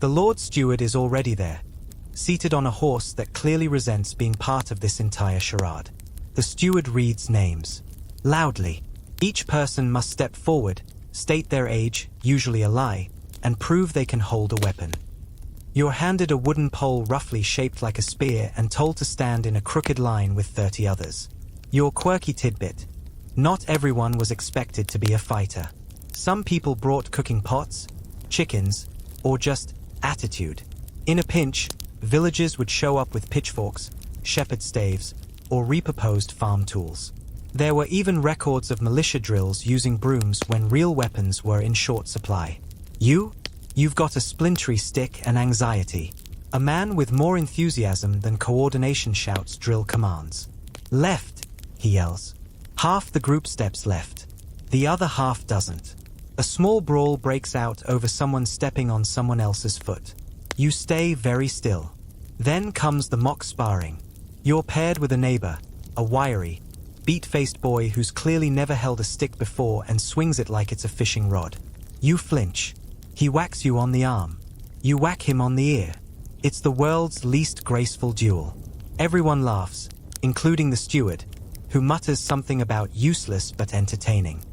The Lord Steward is already there, seated on a horse that clearly resents being part of this entire charade. The steward reads names. Loudly. Each person must step forward, state their age, usually a lie, and prove they can hold a weapon. You're handed a wooden pole roughly shaped like a spear and told to stand in a crooked line with 30 others. Your quirky tidbit. Not everyone was expected to be a fighter. Some people brought cooking pots, chickens, or just attitude. In a pinch, villagers would show up with pitchforks, shepherd staves, or repurposed farm tools. There were even records of militia drills using brooms when real weapons were in short supply. You've got a splintery stick and anxiety. A man with more enthusiasm than coordination shouts drill commands. Left, he yells. Half the group steps left. The other half doesn't. A small brawl breaks out over someone stepping on someone else's foot. You stay very still. Then comes the mock sparring. You're paired with a neighbor, a wiry, beat-faced boy who's clearly never held a stick before and swings it like it's a fishing rod. You flinch. He whacks you on the arm. You whack him on the ear. It's the world's least graceful duel. Everyone laughs, including the steward, who mutters something about useless but entertaining.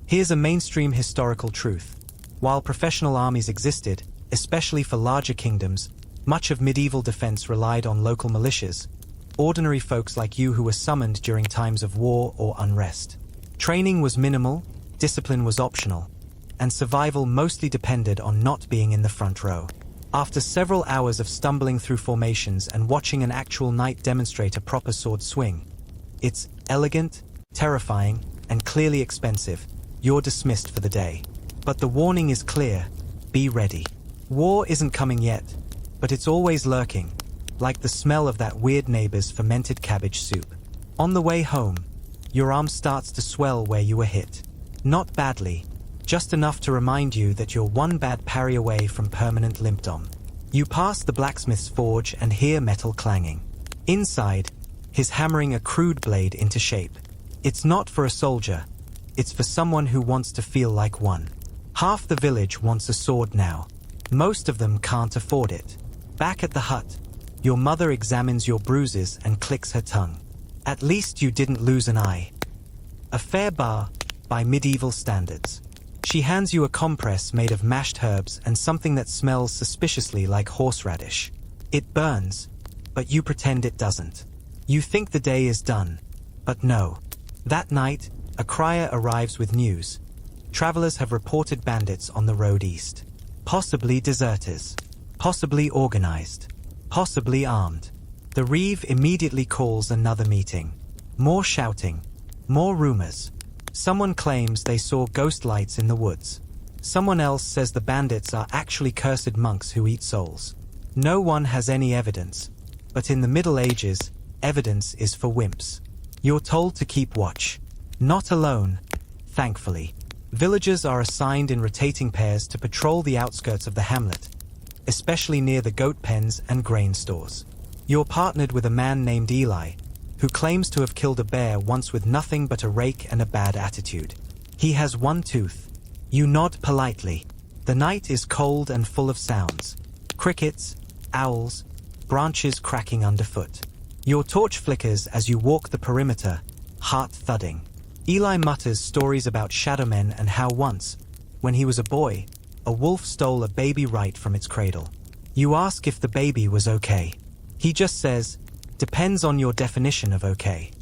Here's a mainstream historical truth. While professional armies existed, especially for larger kingdoms, much of medieval defense relied on local militias, ordinary folks like you who were summoned during times of war or unrest. Training was minimal, discipline was optional, and survival mostly depended on not being in the front row. After several hours of stumbling through formations and watching an actual knight demonstrate a proper sword swing, it's elegant, terrifying, and clearly expensive. You're dismissed for the day. But the warning is clear: be ready. War isn't coming yet, but it's always lurking, like the smell of that weird neighbor's fermented cabbage soup. On the way home, your arm starts to swell where you were hit. Not badly, just enough to remind you that you're one bad parry away from permanent limpdom. You pass the blacksmith's forge and hear metal clanging. Inside, he's hammering a crude blade into shape. It's not for a soldier, it's for someone who wants to feel like one. Half the village wants a sword now. Most of them can't afford it. Back at the hut, your mother examines your bruises and clicks her tongue. At least you didn't lose an eye. A fair bar, by medieval standards. She hands you a compress made of mashed herbs and something that smells suspiciously like horseradish. It burns, but you pretend it doesn't. You think the day is done, but no. That night, a crier arrives with news. Travelers have reported bandits on the road east. Possibly deserters. Possibly organized. Possibly armed. The reeve immediately calls another meeting. More shouting. More rumors. Someone claims they saw ghost lights in the woods. Someone else says the bandits are actually cursed monks who eat souls. No one has any evidence. But in the Middle Ages, evidence is for wimps. You're told to keep watch. Not alone, thankfully. Villagers are assigned in rotating pairs to patrol the outskirts of the hamlet, especially near the goat pens and grain stores. You're partnered with a man named Eli, who claims to have killed a bear once with nothing but a rake and a bad attitude. He has one tooth. You nod politely. The night is cold and full of sounds. Crickets, owls, branches cracking underfoot. Your torch flickers as you walk the perimeter, heart thudding. Eli mutters stories about shadowmen and how once, when he was a boy, a wolf stole a baby right from its cradle. You ask if the baby was okay. He just says, depends on your definition of okay.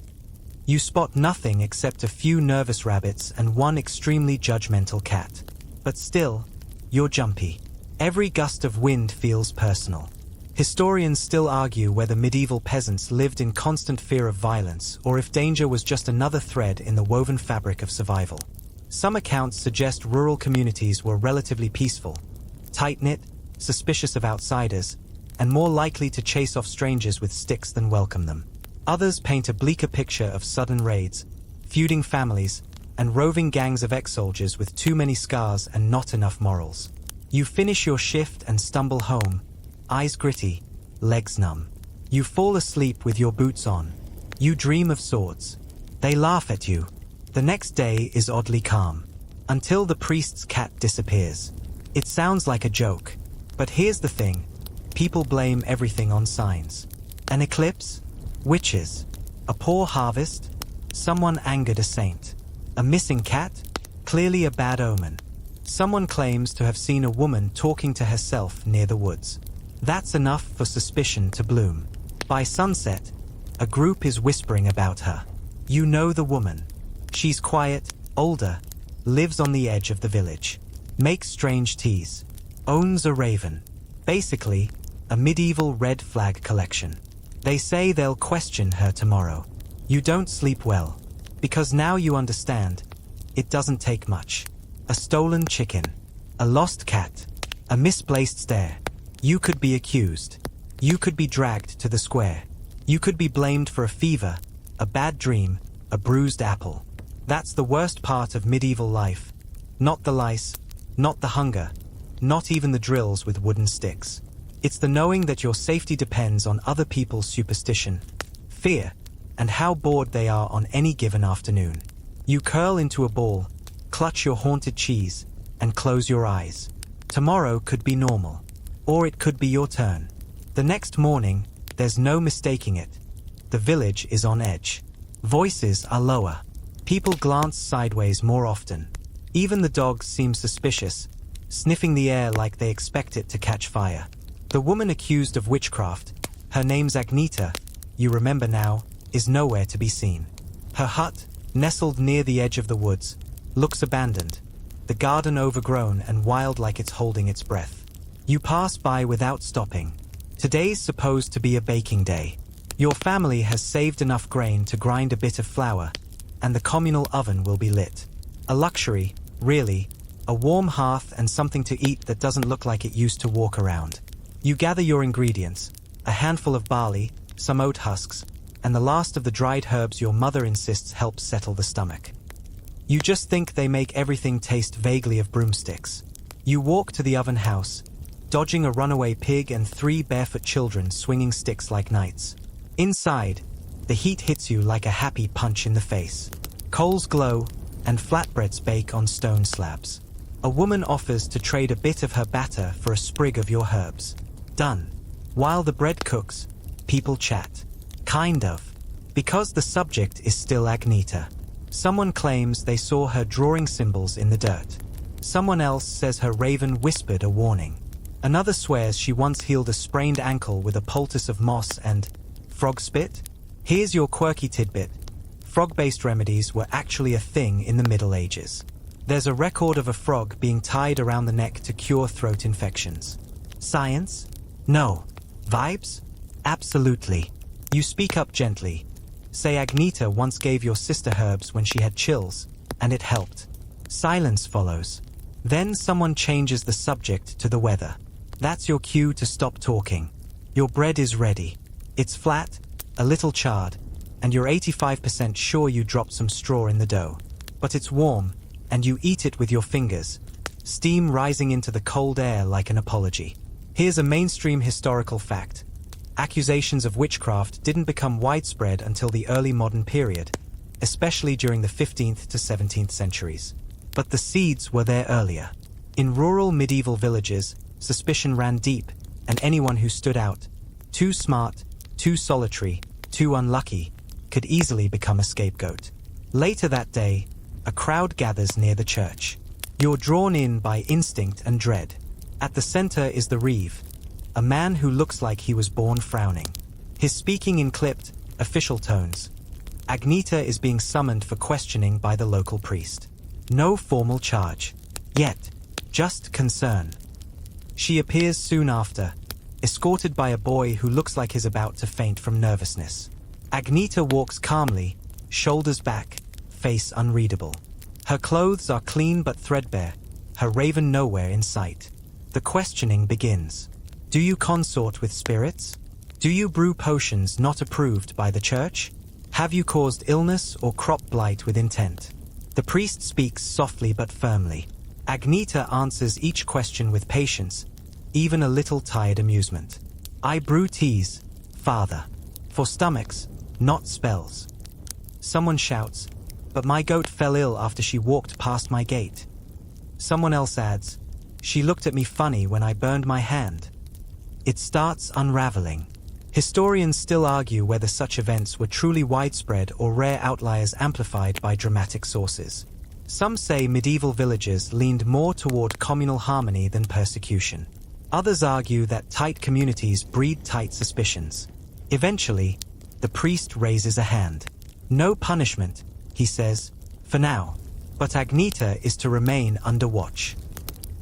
You spot nothing except a few nervous rabbits and one extremely judgmental cat. But still, you're jumpy. Every gust of wind feels personal. Historians still argue whether medieval peasants lived in constant fear of violence or if danger was just another thread in the woven fabric of survival. Some accounts suggest rural communities were relatively peaceful, tight-knit, suspicious of outsiders, and more likely to chase off strangers with sticks than welcome them. Others paint a bleaker picture of sudden raids, feuding families, and roving gangs of ex-soldiers with too many scars and not enough morals. You finish your shift and stumble home, eyes gritty, legs numb. You fall asleep with your boots on. You dream of swords. They laugh at you. The next day is oddly calm, until the priest's cat disappears. It sounds like a joke, but here's the thing. People blame everything on signs. An eclipse? Witches? A poor harvest? Someone angered a saint? A missing cat? Clearly a bad omen. Someone claims to have seen a woman talking to herself near the woods. That's enough for suspicion to bloom. By sunset, a group is whispering about her. You know the woman. She's quiet, older, lives on the edge of the village, makes strange teas, owns a raven. Basically, a medieval red flag collection. They say they'll question her tomorrow. You don't sleep well, because now you understand, it doesn't take much. A stolen chicken, a lost cat, a misplaced stare. You could be accused. You could be dragged to the square. You could be blamed for a fever, a bad dream, a bruised apple. That's the worst part of medieval life. Not the lice, not the hunger, not even the drills with wooden sticks. It's the knowing that your safety depends on other people's superstition, fear, and how bored they are on any given afternoon. You curl into a ball, clutch your haunted cheese, and close your eyes. Tomorrow could be normal. Or it could be your turn. The next morning, there's no mistaking it. The village is on edge. Voices are lower. People glance sideways more often. Even the dogs seem suspicious, sniffing the air like they expect it to catch fire. The woman accused of witchcraft, her name's Agneta, you remember now, is nowhere to be seen. Her hut, nestled near the edge of the woods, looks abandoned, the garden overgrown and wild like it's holding its breath. You pass by without stopping. Today's supposed to be a baking day. Your family has saved enough grain to grind a bit of flour, and the communal oven will be lit. A luxury, really, a warm hearth and something to eat that doesn't look like it used to walk around. You gather your ingredients, a handful of barley, some oat husks, and the last of the dried herbs your mother insists help settle the stomach. You just think they make everything taste vaguely of broomsticks. You walk to the oven house, dodging a runaway pig and 3 barefoot children swinging sticks like knights. Inside, the heat hits you like a happy punch in the face. Coals glow, and flatbreads bake on stone slabs. A woman offers to trade a bit of her batter for a sprig of your herbs. Done. While the bread cooks, people chat. Kind of. Because the subject is still Agneta. Someone claims they saw her drawing symbols in the dirt. Someone else says her raven whispered a warning. Another swears she once healed a sprained ankle with a poultice of moss and frog spit. Here's your quirky tidbit. Frog-based remedies were actually a thing in the Middle Ages. There's a record of a frog being tied around the neck to cure throat infections. Science? No. Vibes? Absolutely. You speak up gently. Say Agneta once gave your sister herbs when she had chills, and it helped. Silence follows. Then someone changes the subject to the weather. That's your cue to stop talking. Your bread is ready. It's flat, a little charred, and you're 85% sure you dropped some straw in the dough. But it's warm, and you eat it with your fingers, steam rising into the cold air like an apology. Here's a mainstream historical fact. Accusations of witchcraft didn't become widespread until the early modern period, especially during the 15th to 17th centuries. But the seeds were there earlier. In rural medieval villages, suspicion ran deep, and anyone who stood out, too smart, too solitary, too unlucky, could easily become a scapegoat. Later that day, a crowd gathers near the church. You're drawn in by instinct and dread. At the center is the reeve, a man who looks like he was born frowning. His speaking in clipped, official tones. Agneta is being summoned for questioning by the local priest. No formal charge. Yet, just concern. She appears soon after, escorted by a boy who looks like he's about to faint from nervousness. Agneta walks calmly, shoulders back, face unreadable. Her clothes are clean but threadbare, her raven nowhere in sight. The questioning begins. Do you consort with spirits? Do you brew potions not approved by the church? Have you caused illness or crop blight with intent? The priest speaks softly but firmly. Agneta answers each question with patience, even a little tired amusement. I brew teas, father. For stomachs, not spells. Someone shouts, but my goat fell ill after she walked past my gate. Someone else adds, she looked at me funny when I burned my hand. It starts unraveling. Historians still argue whether such events were truly widespread or rare outliers amplified by dramatic sources. Some say medieval villages leaned more toward communal harmony than persecution. Others argue that tight communities breed tight suspicions. Eventually, the priest raises a hand. No punishment, he says, for now, but Agneta is to remain under watch.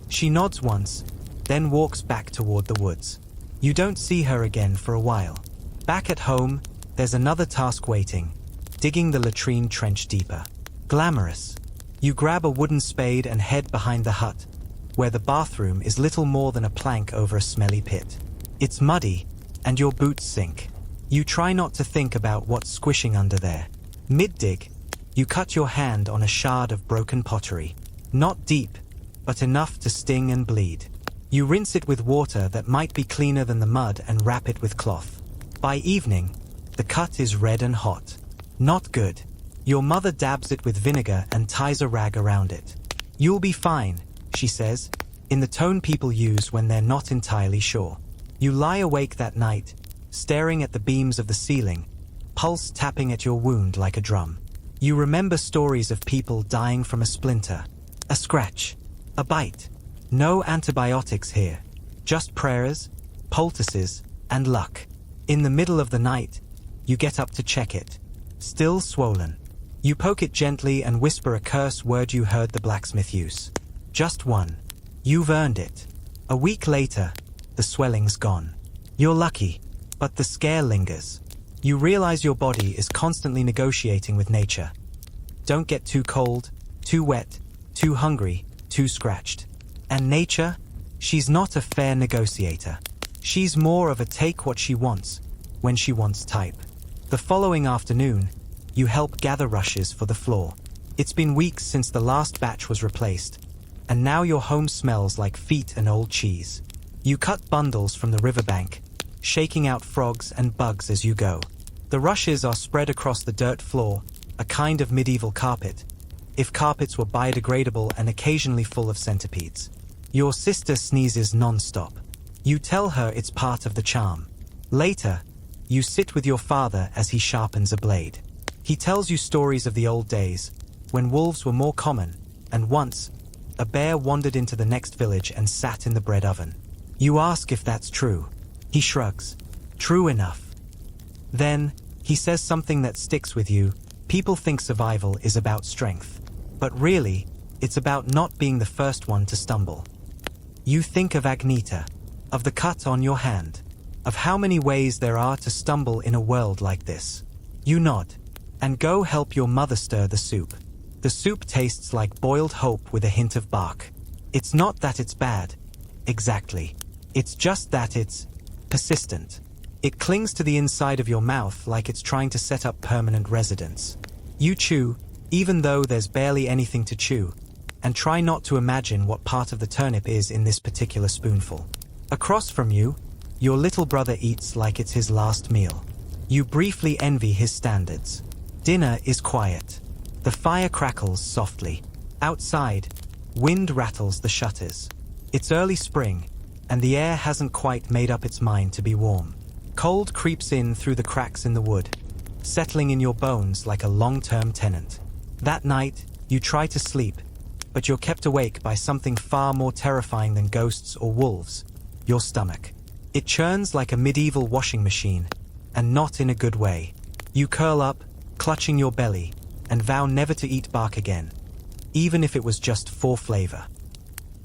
She nods once, then walks back toward the woods. You don't see her again for a while. Back at home, there's another task waiting, digging the latrine trench deeper. Glamorous. You grab a wooden spade and head behind the hut, where the bathroom is little more than a plank over a smelly pit. It's muddy, and your boots sink. You try not to think about what's squishing under there. Mid-dig, you cut your hand on a shard of broken pottery. Not deep, but enough to sting and bleed. You rinse it with water that might be cleaner than the mud and wrap it with cloth. By evening, the cut is red and hot. Not good. Your mother dabs it with vinegar and ties a rag around it. You'll be fine, she says, in the tone people use when they're not entirely sure. You lie awake that night, staring at the beams of the ceiling, pulse tapping at your wound like a drum. You remember stories of people dying from a splinter, a scratch, a bite. No antibiotics here, just prayers, poultices, and luck. In the middle of the night, you get up to check it. Still swollen. You poke it gently and whisper a curse word you heard the blacksmith use. Just one. You've earned it. A week later, the swelling's gone. You're lucky, but the scare lingers. You realize your body is constantly negotiating with nature. Don't get too cold, too wet, too hungry, too scratched. And nature? She's not a fair negotiator. She's more of a take what she wants, when she wants type. The following afternoon, you help gather rushes for the floor. It's been weeks since the last batch was replaced, and now your home smells like feet and old cheese. You cut bundles from the riverbank, shaking out frogs and bugs as you go. The rushes are spread across the dirt floor, a kind of medieval carpet, if carpets were biodegradable and occasionally full of centipedes. Your sister sneezes non-stop. You tell her it's part of the charm. Later, you sit with your father as he sharpens a blade. He tells you stories of the old days, when wolves were more common, and once, a bear wandered into the next village and sat in the bread oven. You ask if that's true. He shrugs. True enough. Then, he says something that sticks with you. People think survival is about strength. But really, it's about not being the first one to stumble. You think of Agneta, of the cut on your hand, of how many ways there are to stumble in a world like this. You nod, and go help your mother stir the soup. The soup tastes like boiled hope with a hint of bark. It's not that it's bad. Exactly. It's just that it's persistent. It clings to the inside of your mouth like it's trying to set up permanent residence. You chew, even though there's barely anything to chew, and try not to imagine what part of the turnip is in this particular spoonful. Across from you, your little brother eats like it's his last meal. You briefly envy his standards. Dinner is quiet. The fire crackles softly. Outside, wind rattles the shutters. It's early spring, and the air hasn't quite made up its mind to be warm. Cold creeps in through the cracks in the wood, settling in your bones like a long-term tenant. That night, you try to sleep, but you're kept awake by something far more terrifying than ghosts or wolves: your stomach. It churns like a medieval washing machine, and not in a good way. You curl up, clutching your belly, and vow never to eat bark again, even if it was just for flavor.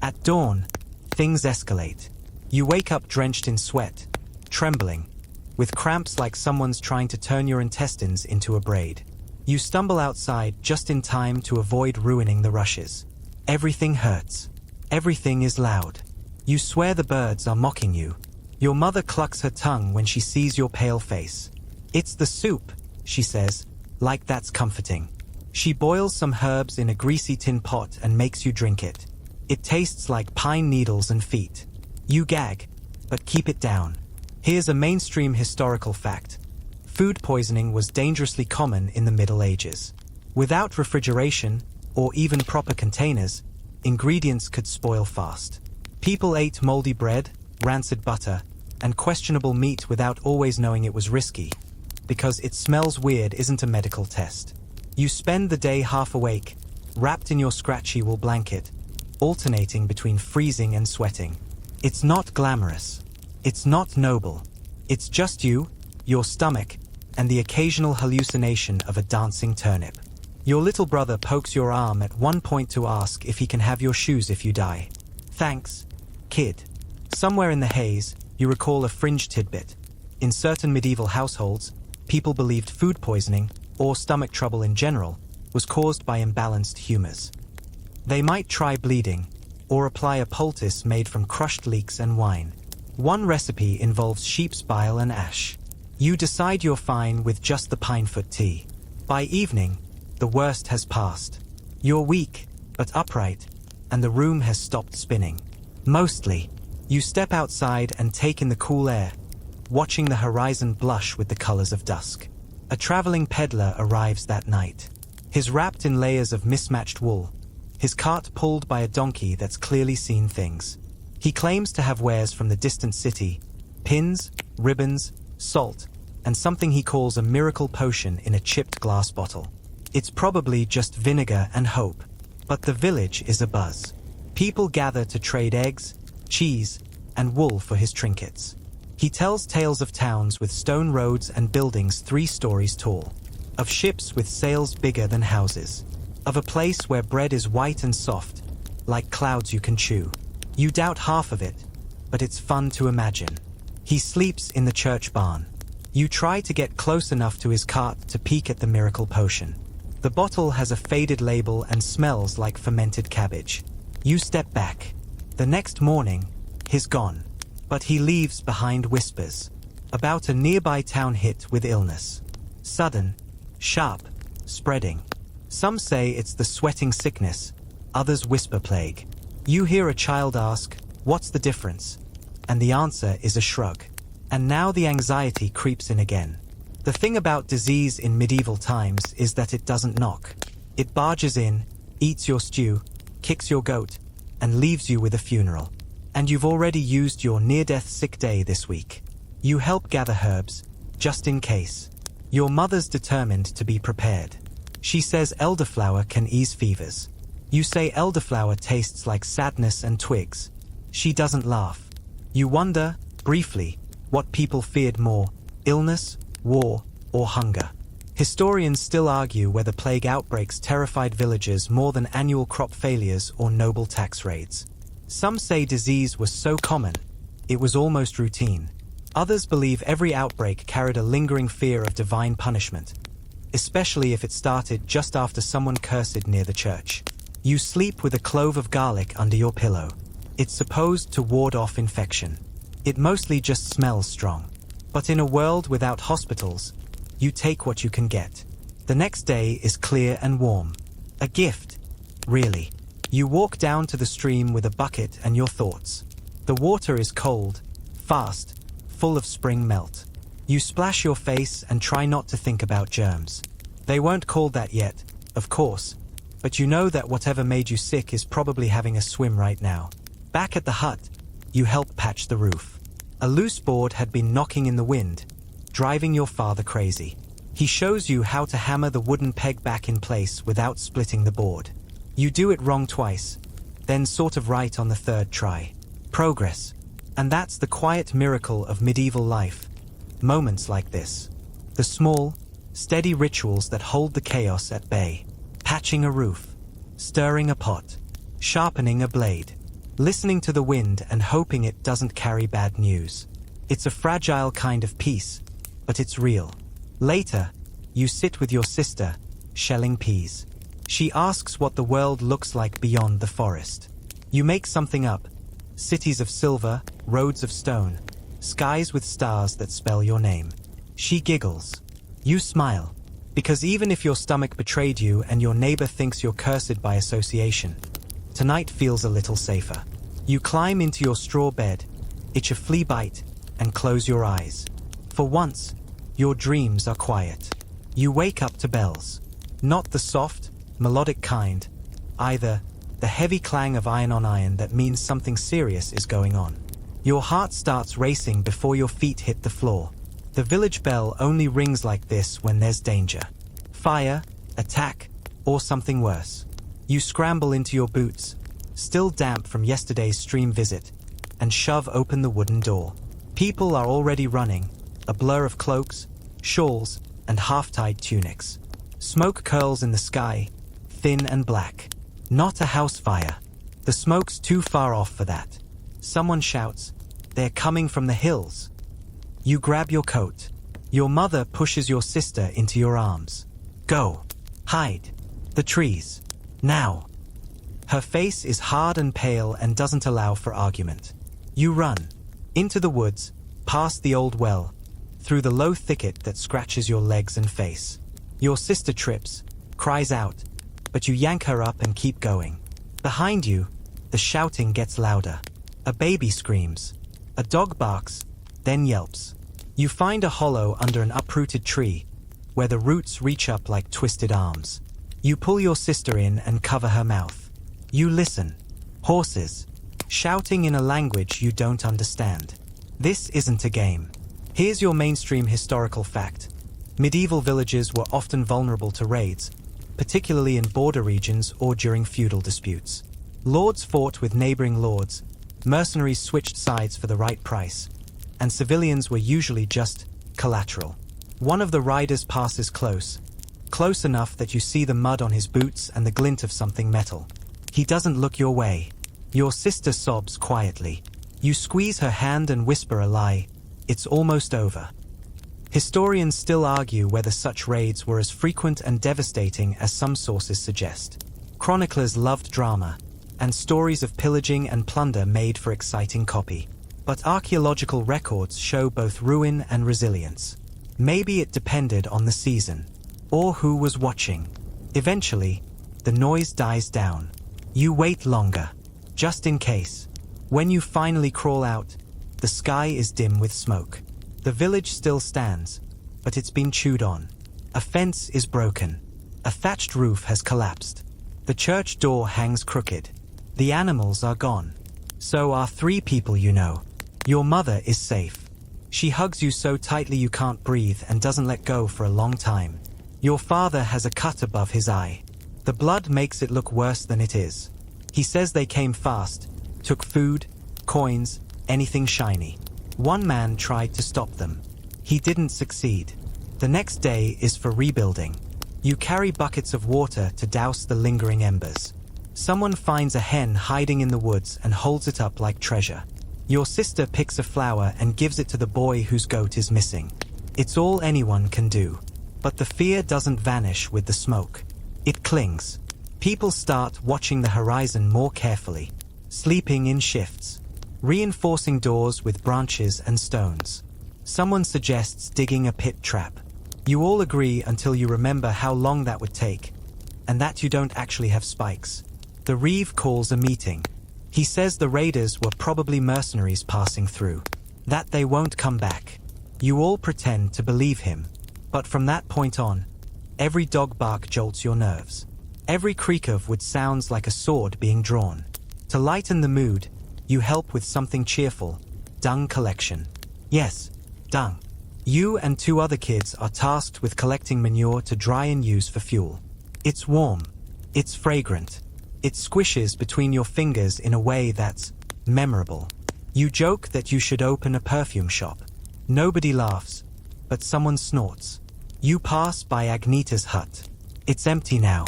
At dawn, things escalate. You wake up drenched in sweat, trembling, with cramps like someone's trying to turn your intestines into a braid. You stumble outside just in time to avoid ruining the rushes. Everything hurts. Everything is loud. You swear the birds are mocking you. Your mother clucks her tongue when she sees your pale face. "It's the soup," she says, like that's comforting. She boils some herbs in a greasy tin pot and makes you drink it. It tastes like pine needles and feet. You gag, but keep it down. Here's a mainstream historical fact. Food poisoning was dangerously common in the Middle Ages. Without refrigeration, or even proper containers, ingredients could spoil fast. People ate moldy bread, rancid butter, and questionable meat without always knowing it was risky. Because it smells weird isn't a medical test. You spend the day half awake, wrapped in your scratchy wool blanket, alternating between freezing and sweating. It's not glamorous. It's not noble. It's just you, your stomach, and the occasional hallucination of a dancing turnip. Your little brother pokes your arm at one point to ask if he can have your shoes if you die. "Thanks, kid." Somewhere in the haze, you recall a fringe tidbit. In certain medieval households, people believed food poisoning, or stomach trouble in general, was caused by imbalanced humors. They might try bleeding, or apply a poultice made from crushed leeks and wine. One recipe involves sheep's bile and ash. You decide you're fine with just the pinefoot tea. By evening, the worst has passed. You're weak, but upright, and the room has stopped spinning. Mostly. You step outside and take in the cool air, watching the horizon blush with the colors of dusk. A traveling peddler arrives that night. He's wrapped in layers of mismatched wool, his cart pulled by a donkey that's clearly seen things. He claims to have wares from the distant city: pins, ribbons, salt, and something he calls a miracle potion in a chipped glass bottle. It's probably just vinegar and hope, but the village is abuzz. People gather to trade eggs, cheese, and wool for his trinkets. He tells tales of towns with stone roads and buildings 3 stories tall, of ships with sails bigger than houses, of a place where bread is white and soft, like clouds you can chew. You doubt half of it, but it's fun to imagine. He sleeps in the church barn. You try to get close enough to his cart to peek at the miracle potion. The bottle has a faded label and smells like fermented cabbage. You step back. The next morning, he's gone. But he leaves behind whispers about a nearby town hit with illness. Sudden, sharp, spreading. Some say it's the sweating sickness, others whisper plague. You hear a child ask, "What's the difference?" And the answer is a shrug. And now the anxiety creeps in again. The thing about disease in medieval times is that it doesn't knock. It barges in, eats your stew, kicks your goat, and leaves you with a funeral. And you've already used your near-death sick day this week. You help gather herbs, just in case. Your mother's determined to be prepared. She says elderflower can ease fevers. You say elderflower tastes like sadness and twigs. She doesn't laugh. You wonder, briefly, what people feared more, illness, war, or hunger. Historians still argue whether plague outbreaks terrified villagers more than annual crop failures or noble tax raids. Some say disease was so common, it was almost routine. Others believe every outbreak carried a lingering fear of divine punishment, especially if it started just after someone cursed near the church. You sleep with a clove of garlic under your pillow. It's supposed to ward off infection. It mostly just smells strong. But in a world without hospitals, you take what you can get. The next day is clear and warm. A gift, really. You walk down to the stream with a bucket and your thoughts. The water is cold, fast, full of spring melt. You splash your face and try not to think about germs. They weren't called that yet, of course, but you know that whatever made you sick is probably having a swim right now. Back at the hut, you help patch the roof. A loose board had been knocking in the wind, driving your father crazy. He shows you how to hammer the wooden peg back in place without splitting the board. You do it wrong twice, then sort of right on the third try. Progress. And that's the quiet miracle of medieval life. Moments like this. The small, steady rituals that hold the chaos at bay. Patching a roof, stirring a pot, sharpening a blade, listening to the wind and hoping it doesn't carry bad news. It's a fragile kind of peace, but it's real. Later, you sit with your sister, shelling peas. She asks what the world looks like beyond the forest. You make something up. Cities of silver, roads of stone, skies with stars that spell your name. She giggles. You smile. Because even if your stomach betrayed you and your neighbor thinks you're cursed by association, tonight feels a little safer. You climb into your straw bed, itch a flea bite, and close your eyes. For once, your dreams are quiet. You wake up to bells. Not the soft, melodic kind, either the heavy clang of iron on iron that means something serious is going on. Your heart starts racing before your feet hit the floor. The village bell only rings like this when there's danger. Fire, attack, or something worse. You scramble into your boots, still damp from yesterday's stream visit, and shove open the wooden door. People are already running, a blur of cloaks, shawls, and half-tied tunics. Smoke curls in the sky, thin and black. Not a house fire. The smoke's too far off for that. Someone shouts, "They're coming from the hills." You grab your coat. Your mother pushes your sister into your arms. Go. Hide. The trees. Now. Her face is hard and pale and doesn't allow for argument. You run. Into the woods, past the old well, through the low thicket that scratches your legs and face. Your sister trips, cries out, but you yank her up and keep going. Behind you, the shouting gets louder. A baby screams. A dog barks, then yelps. You find a hollow under an uprooted tree, where the roots reach up like twisted arms. You pull your sister in and cover her mouth. You listen. Horses. Shouting in a language you don't understand. This isn't a game. Here's your mainstream historical fact. Medieval villages were often vulnerable to raids, particularly in border regions or during feudal disputes. Lords fought with neighboring lords, mercenaries switched sides for the right price, and civilians were usually just collateral. One of the riders passes close enough that you see the mud on his boots and the glint of something metal. He doesn't look your way. Your sister sobs quietly. You squeeze her hand and whisper a lie. It's almost over. Historians still argue whether such raids were as frequent and devastating as some sources suggest. Chroniclers loved drama, and stories of pillaging and plunder made for exciting copy. But archaeological records show both ruin and resilience. Maybe it depended on the season, or who was watching. Eventually, the noise dies down. You wait longer, just in case. When you finally crawl out, the sky is dim with smoke. The village still stands, but it's been chewed on. A fence is broken. A thatched roof has collapsed. The church door hangs crooked. The animals are gone. So are 3 people you know. Your mother is safe. She hugs you so tightly you can't breathe and doesn't let go for a long time. Your father has a cut above his eye. The blood makes it look worse than it is. He says they came fast, took food, coins, anything shiny. One man tried to stop them. He didn't succeed. The next day is for rebuilding. You carry buckets of water to douse the lingering embers. Someone finds a hen hiding in the woods and holds it up like treasure. Your sister picks a flower and gives it to the boy whose goat is missing. It's all anyone can do. But the fear doesn't vanish with the smoke. It clings. People start watching the horizon more carefully, sleeping in shifts, reinforcing doors with branches and stones. Someone suggests digging a pit trap. You all agree until you remember how long that would take, and that you don't actually have spikes. The Reeve calls a meeting. He says the raiders were probably mercenaries passing through, that they won't come back. You all pretend to believe him, but from that point on, every dog bark jolts your nerves. Every creak of wood sounds like a sword being drawn. To lighten the mood, you help with something cheerful, dung collection. Yes, dung. You and 2 other kids are tasked with collecting manure to dry and use for fuel. It's warm. It's fragrant. It squishes between your fingers in a way that's memorable. You joke that you should open a perfume shop. Nobody laughs, but someone snorts. You pass by Agneta's hut. It's empty now.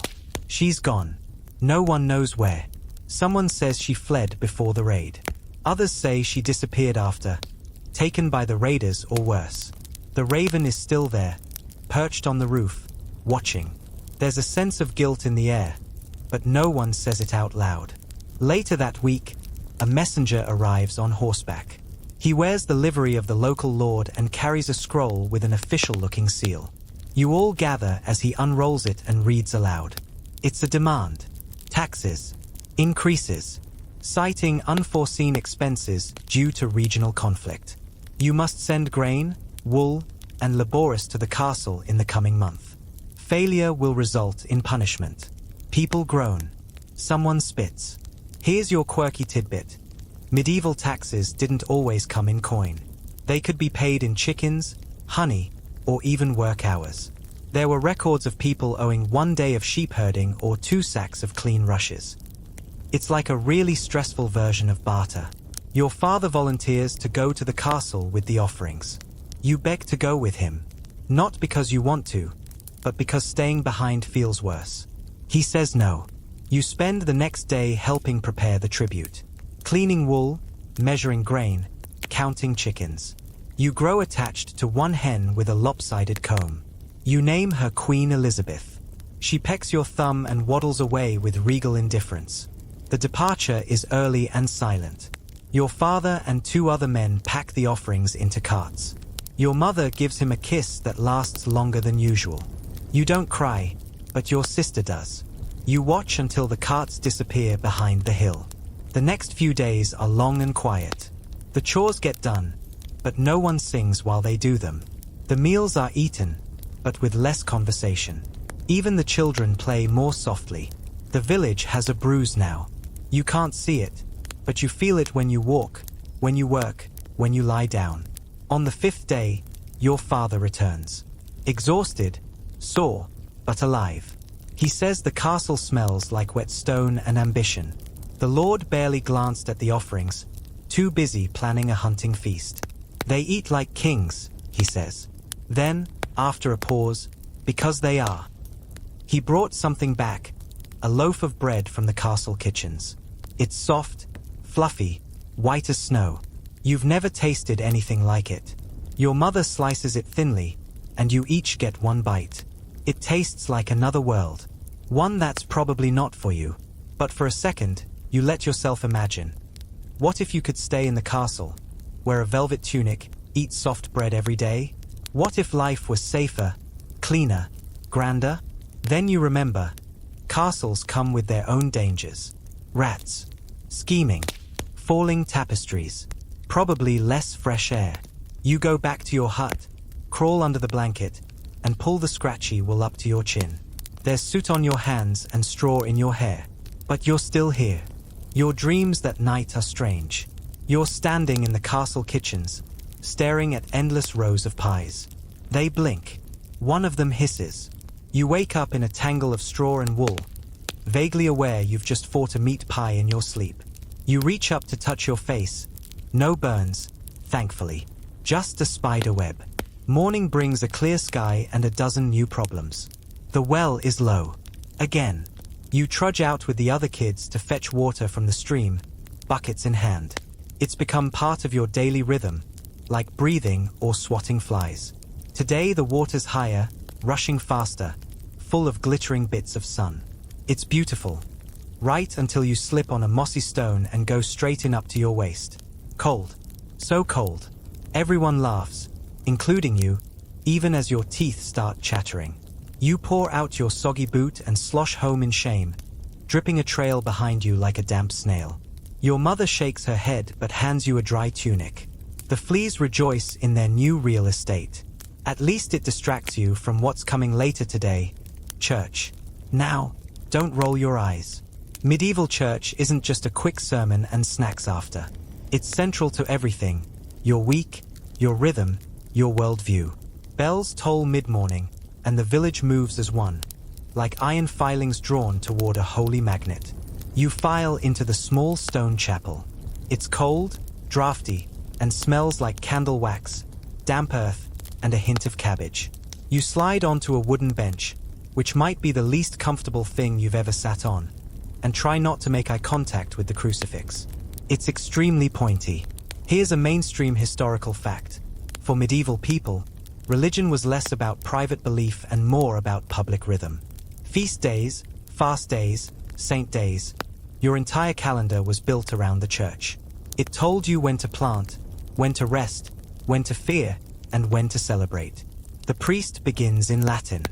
She's gone. No one knows where. Someone says she fled before the raid. Others say she disappeared after, taken by the raiders or worse. The raven is still there, perched on the roof, watching. There's a sense of guilt in the air, but no one says it out loud. Later that week, a messenger arrives on horseback. He wears the livery of the local lord and carries a scroll with an official-looking seal. You all gather as he unrolls it and reads aloud. It's a demand. Taxes. Increases. Citing unforeseen expenses due to regional conflict. You must send grain, wool, and laboris to the castle in the coming month. Failure will result in punishment. People groan. Someone spits. Here's your quirky tidbit. Medieval taxes didn't always come in coin. They could be paid in chickens, honey, or even work hours. There were records of people owing 1 day of sheep herding or 2 sacks of clean rushes. It's like a really stressful version of barter. Your father volunteers to go to the castle with the offerings. You beg to go with him, not because you want to, but because staying behind feels worse. He says no. You spend the next day helping prepare the tribute. Cleaning wool, measuring grain, counting chickens. You grow attached to one hen with a lopsided comb. You name her Queen Elizabeth. She pecks your thumb and waddles away with regal indifference. The departure is early and silent. Your father and 2 other men pack the offerings into carts. Your mother gives him a kiss that lasts longer than usual. You don't cry, but your sister does. You watch until the carts disappear behind the hill. The next few days are long and quiet. The chores get done, but no one sings while they do them. The meals are eaten, but with less conversation. Even the children play more softly. The village has a bruise now. You can't see it, but you feel it when you walk, when you work, when you lie down. On the 5th day, your father returns. Exhausted, sore, but alive. He says the castle smells like wet stone and ambition. The lord barely glanced at the offerings, too busy planning a hunting feast. They eat like kings, he says. Then, after a pause, because they are. He brought something back, a loaf of bread from the castle kitchens. It's soft, fluffy, white as snow. You've never tasted anything like it. Your mother slices it thinly, and you each get 1 bite. It tastes like another world. One that's probably not for you. But for a second, you let yourself imagine. What if you could stay in the castle, wear a velvet tunic, eat soft bread every day? What if life was safer, cleaner, grander? Then you remember, castles come with their own dangers. Rats, scheming, falling tapestries, probably less fresh air. You go back to your hut, crawl under the blanket, and pull the scratchy wool up to your chin. There's soot on your hands and straw in your hair. But you're still here. Your dreams that night are strange. You're standing in the castle kitchens, staring at endless rows of pies. They blink. One of them hisses. You wake up in a tangle of straw and wool, vaguely aware you've just fought a meat pie in your sleep. You reach up to touch your face. No burns, thankfully. Just a spider web. Morning brings a clear sky and a dozen new problems. The well is low. Again. You trudge out with the other kids to fetch water from the stream, buckets in hand. It's become part of your daily rhythm, like breathing or swatting flies. Today the water's higher, rushing faster, full of glittering bits of sun. It's beautiful. Right until you slip on a mossy stone and go straight in up to your waist. Cold. So cold. Everyone laughs, including you, even as your teeth start chattering. You pour out your soggy boot and slosh home in shame, dripping a trail behind you like a damp snail. Your mother shakes her head but hands you a dry tunic. The fleas rejoice in their new real estate. At least it distracts you from what's coming later today. Church. Now, don't roll your eyes. Medieval church isn't just a quick sermon and snacks after. It's central to everything. Your week, your rhythm, your worldview. Bells toll mid-morning, and the village moves as one, like iron filings drawn toward a holy magnet. You file into the small stone chapel. It's cold, drafty, and smells like candle wax, damp earth, and a hint of cabbage. You slide onto a wooden bench, which might be the least comfortable thing you've ever sat on, and try not to make eye contact with the crucifix. It's extremely pointy. Here's a mainstream historical fact. For medieval people, religion was less about private belief and more about public rhythm. Feast days, fast days, saint days, your entire calendar was built around the church. It told you when to plant, when to rest, when to fear, and when to celebrate. The priest begins in Latin.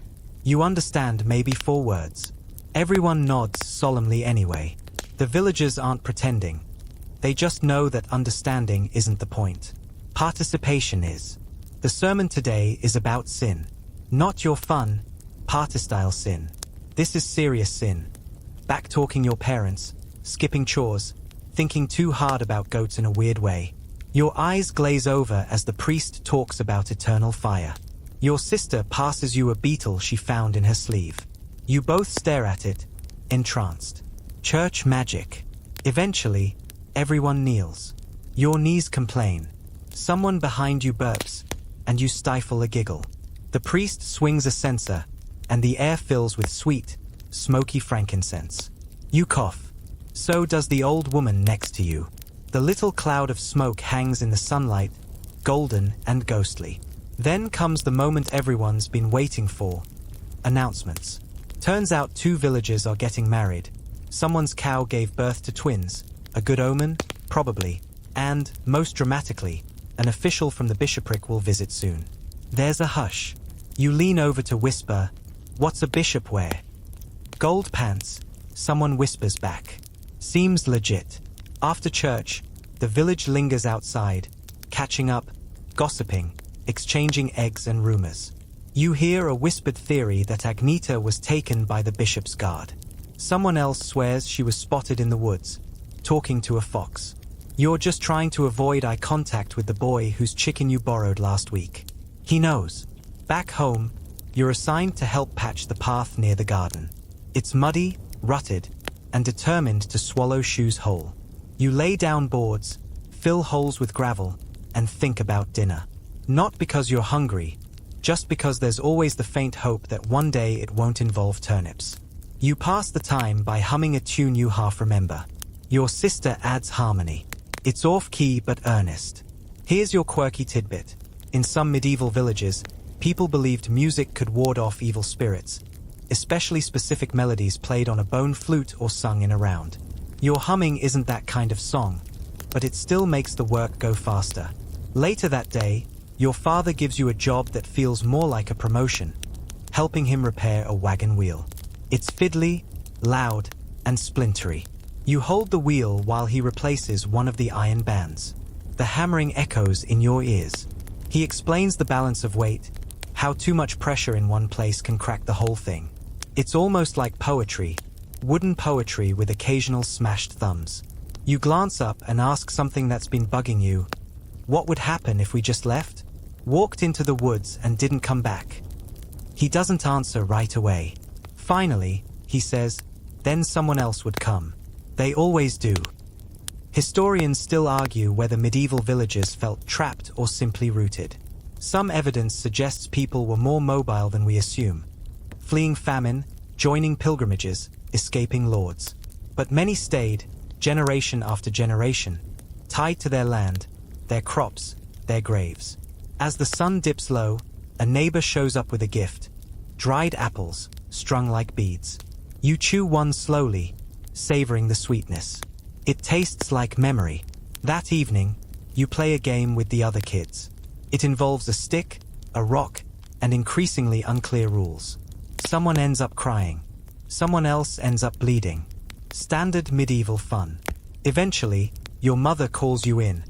You understand maybe 4 words. Everyone nods solemnly anyway. The villagers aren't pretending. They just know that understanding isn't the point. Participation is. The sermon today is about sin. Not your fun, party-style sin. This is serious sin. Back-talking your parents, skipping chores, thinking too hard about goats in a weird way. Your eyes glaze over as the priest talks about eternal fire. Your sister passes you a beetle she found in her sleeve. You both stare at it, entranced. Church magic. Eventually, everyone kneels. Your knees complain. Someone behind you burps, and you stifle a giggle. The priest swings a censer, and the air fills with sweet, smoky frankincense. You cough. So does the old woman next to you. The little cloud of smoke hangs in the sunlight, golden and ghostly. Then comes the moment everyone's been waiting for. Announcements. Turns out 2 villagers are getting married. Someone's cow gave birth to twins. A good omen? Probably. And, most dramatically, an official from the bishopric will visit soon. There's a hush. You lean over to whisper, "What's a bishop wear?" "Gold pants," someone whispers back. Seems legit. After church, the village lingers outside, catching up, gossiping, exchanging eggs and rumors. You hear a whispered theory that Agneta was taken by the bishop's guard. Someone else swears she was spotted in the woods, talking to a fox. You're just trying to avoid eye contact with the boy whose chicken you borrowed last week. He knows. Back home, you're assigned to help patch the path near the garden. It's muddy, rutted, and determined to swallow shoes whole. You lay down boards, fill holes with gravel, and think about dinner. Not because you're hungry, just because there's always the faint hope that one day it won't involve turnips. You pass the time by humming a tune you half remember. Your sister adds harmony. It's off-key but earnest. Here's your quirky tidbit. In some medieval villages, people believed music could ward off evil spirits, especially specific melodies played on a bone flute or sung in a round. Your humming isn't that kind of song, but it still makes the work go faster. Later that day, your father gives you a job that feels more like a promotion. helping him repair a wagon wheel. It's fiddly, loud, and splintery. You hold the wheel while he replaces one of the iron bands. The hammering echoes in your ears. He explains the balance of weight, how too much pressure in one place can crack the whole thing. It's almost like poetry, wooden poetry with occasional smashed thumbs. You glance up and ask something that's been bugging you. What would happen if we just left? Walked into the woods and didn't come back? He doesn't answer right away. Finally, he says, then someone else would come. They always do. Historians still argue whether medieval villagers felt trapped or simply rooted. Some evidence suggests people were more mobile than we assume, fleeing famine, joining pilgrimages, escaping lords. But many stayed, generation after generation, tied to their land, their crops, their graves. As the sun dips low, a neighbor shows up with a gift: dried apples, strung like beads. You chew one slowly, savoring the sweetness. It tastes like memory. That evening, you play a game with the other kids. It involves a stick, a rock, and increasingly unclear rules. Someone ends up crying. Someone else ends up bleeding. Standard medieval fun. Eventually, your mother calls you in,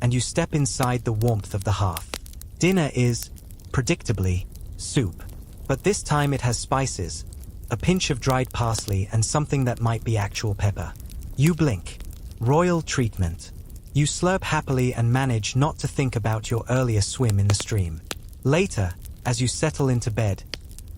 and you step inside the warmth of the hearth. Dinner is, predictably, soup. But this time it has spices, a pinch of dried parsley and something that might be actual pepper. You blink. Royal treatment. You slurp happily and manage not to think about your earlier swim in the stream. Later, as you settle into bed,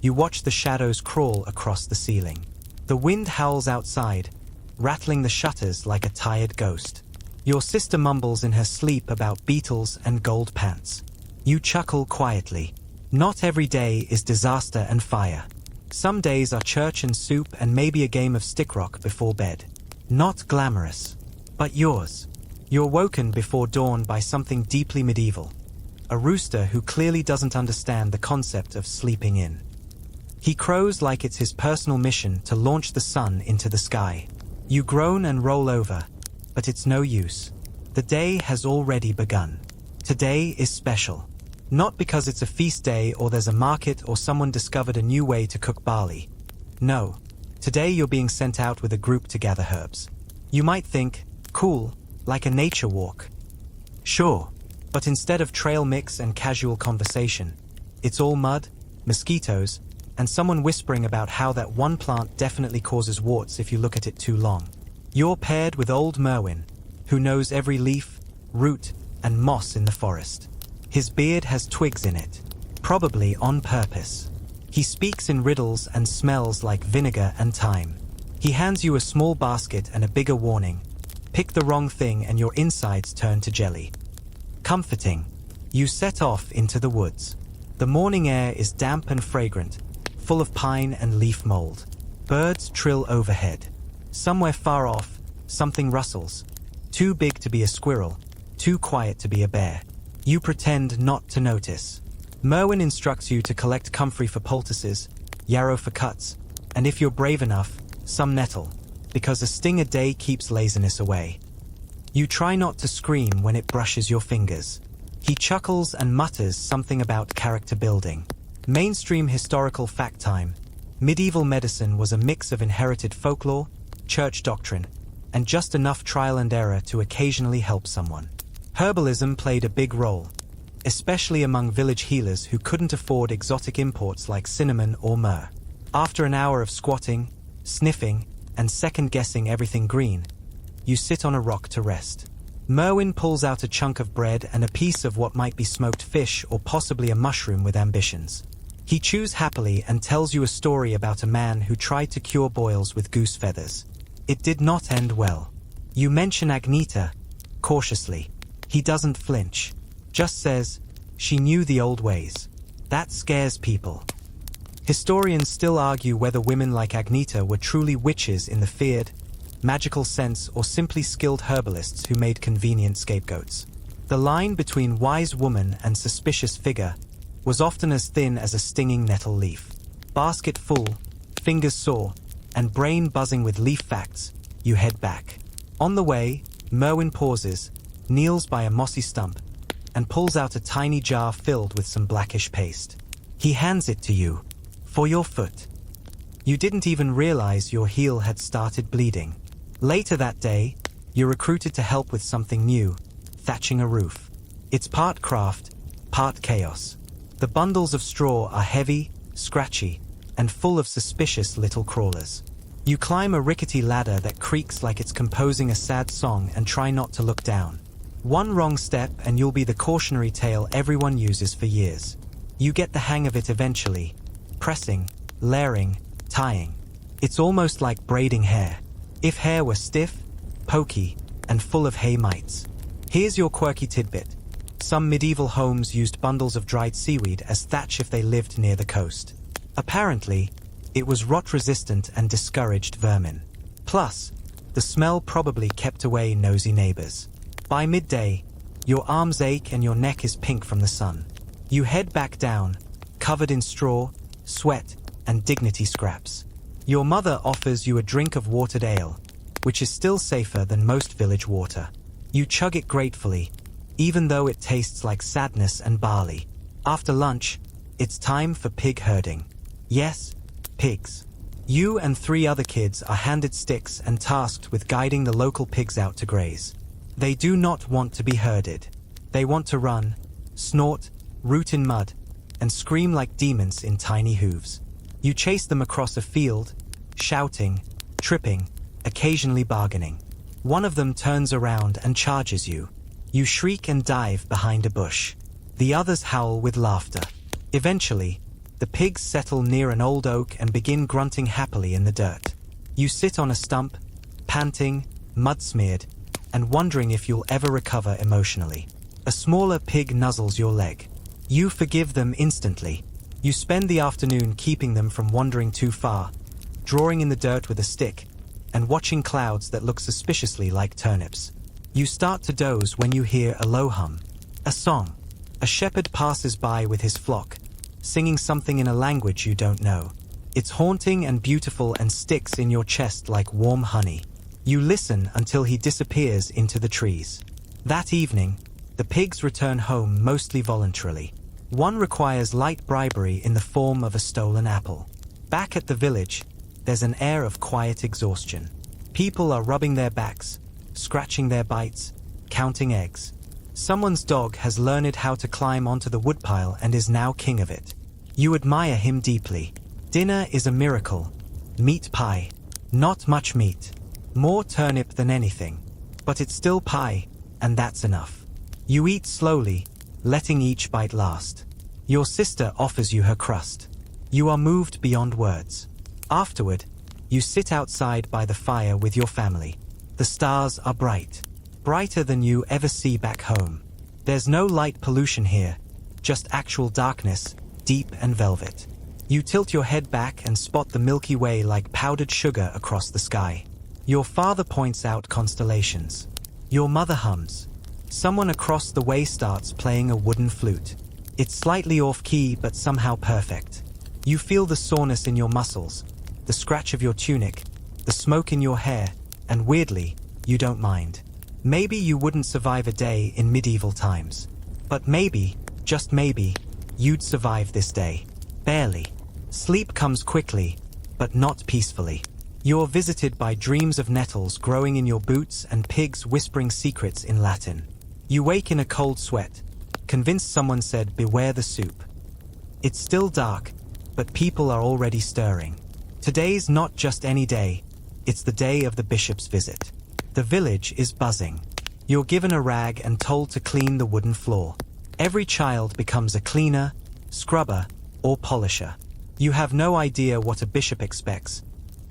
you watch the shadows crawl across the ceiling. The wind howls outside, rattling the shutters like a tired ghost. Your sister mumbles in her sleep about beetles and gold pants. You chuckle quietly. Not every day is disaster and fire. Some days are church and soup and maybe a game of stick rock before bed. Not glamorous, but yours. You're woken before dawn by something deeply medieval. A rooster who clearly doesn't understand the concept of sleeping in. He crows like it's his personal mission to launch the sun into the sky. You groan and roll over, but it's no use. The day has already begun. Today is special. Not because it's a feast day or there's a market or someone discovered a new way to cook barley. No, today you're being sent out with a group to gather herbs. You might think, cool, like a nature walk. Sure, but instead of trail mix and casual conversation, it's all mud, mosquitoes, and someone whispering about how that one plant definitely causes warts if you look at it too long. You're paired with old Merwin, who knows every leaf, root, and moss in the forest. His beard has twigs in it, probably on purpose. He speaks in riddles and smells like vinegar and thyme. He hands you a small basket and a bigger warning. Pick the wrong thing and your insides turn to jelly. Comforting. You set off into the woods. The morning air is damp and fragrant, full of pine and leaf mold. Birds trill overhead. Somewhere far off, something rustles. Too big to be a squirrel, too quiet to be a bear. You pretend not to notice. Merwin instructs you to collect comfrey for poultices, yarrow for cuts, and if you're brave enough, some nettle, because a sting a day keeps laziness away. You try not to scream when it brushes your fingers. He chuckles and mutters something about character building. Mainstream historical fact time. Medieval medicine was a mix of inherited folklore, church doctrine, and just enough trial and error to occasionally help someone. Herbalism played a big role, especially among village healers who couldn't afford exotic imports like cinnamon or myrrh. After an hour of squatting, sniffing, and second-guessing everything green, you sit on a rock to rest. Merwin pulls out a chunk of bread and a piece of what might be smoked fish or possibly a mushroom with ambitions. He chews happily and tells you a story about a man who tried to cure boils with goose feathers. It did not end well. You mention Agneta, cautiously. He doesn't flinch, just says, she knew the old ways. That scares people. Historians still argue whether women like Agneta were truly witches in the feared, magical sense or simply skilled herbalists who made convenient scapegoats. The line between wise woman and suspicious figure was often as thin as a stinging nettle leaf. Basket full, fingers sore, and brain buzzing with leaf facts, you head back. On the way, Merwin pauses, kneels by a mossy stump, and pulls out a tiny jar filled with some blackish paste. He hands it to you, For your foot. You didn't even realize your heel had started bleeding. Later that day, you're recruited to help with something new, thatching a roof. It's part craft, part chaos. The bundles of straw are heavy, scratchy, and full of suspicious little crawlers. You climb a rickety ladder that creaks like it's composing a sad song and try not to look down. One wrong step and you'll be the cautionary tale everyone uses for years. You get the hang of it eventually. Pressing, layering, tying. It's almost like braiding hair. If hair were stiff, pokey, and full of hay mites. Here's your quirky tidbit. Some medieval homes used bundles of dried seaweed as thatch if they lived near the coast. Apparently, it was rot-resistant and discouraged vermin. Plus, the smell probably kept away nosy neighbors. By midday, your arms ache and your neck is pink from the sun. You head back down, covered in straw, sweat, and dignity scraps. Your mother offers you a drink of watered ale, which is still safer than most village water. You chug it gratefully, even though it tastes like sadness and barley. After lunch, it's time for pig herding. Yes, pigs. You and 3 other kids are handed sticks and tasked with guiding the local pigs out to graze. They do not want to be herded. They want to run, snort, root in mud, and scream like demons in tiny hooves. You chase them across a field, shouting, tripping, occasionally bargaining. One of them turns around and charges you. You shriek and dive behind a bush. The others howl with laughter. Eventually, the pigs settle near an old oak and begin grunting happily in the dirt. You sit on a stump, panting, mud-smeared, and wondering if you'll ever recover emotionally. A smaller pig nuzzles your leg. You forgive them instantly. You spend the afternoon keeping them from wandering too far, drawing in the dirt with a stick, and watching clouds that look suspiciously like turnips. You start to doze when you hear a low hum. A song. A shepherd passes by with his flock, singing something in a language you don't know. It's haunting and beautiful and sticks in your chest like warm honey. You listen until he disappears into the trees. That evening, the pigs return home mostly voluntarily. One requires light bribery in the form of a stolen apple. Back at the village, there's an air of quiet exhaustion. People are rubbing their backs, scratching their bites, counting eggs. Someone's dog has learned how to climb onto the woodpile and is now king of it. You admire him deeply. Dinner is a miracle. Meat pie. Not much meat. More turnip than anything. But it's still pie, and that's enough. You eat slowly, letting each bite last. Your sister offers you her crust. You are moved beyond words. Afterward, you sit outside by the fire with your family. The stars are bright. Brighter than you ever see back home. There's no light pollution here, just actual darkness, deep and velvet. You tilt your head back and spot the Milky Way like powdered sugar across the sky. Your father points out constellations. Your mother hums. Someone across the way starts playing a wooden flute. It's slightly off-key but somehow perfect. You feel the soreness in your muscles, the scratch of your tunic, the smoke in your hair, and weirdly, you don't mind. Maybe you wouldn't survive a day in medieval times. But maybe, just maybe, you'd survive this day. Barely. Sleep comes quickly, but not peacefully. You're visited by dreams of nettles growing in your boots and pigs whispering secrets in Latin. You wake in a cold sweat, convinced someone said, "Beware the soup." It's still dark, but people are already stirring. Today's not just any day, it's the day of the bishop's visit. The village is buzzing. You're given a rag and told to clean the wooden floor. Every child becomes a cleaner, scrubber, or polisher. You have no idea what a bishop expects,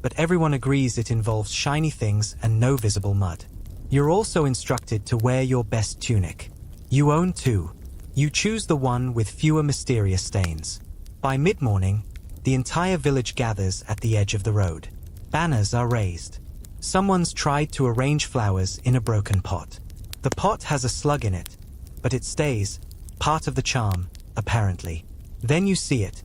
but everyone agrees it involves shiny things and no visible mud. You're also instructed to wear your best tunic. You own 2. You choose the one with fewer mysterious stains. By mid-morning, the entire village gathers at the edge of the road. Banners are raised. Someone's tried to arrange flowers in a broken pot. The pot has a slug in it, but it stays, part of the charm, apparently. Then you see it,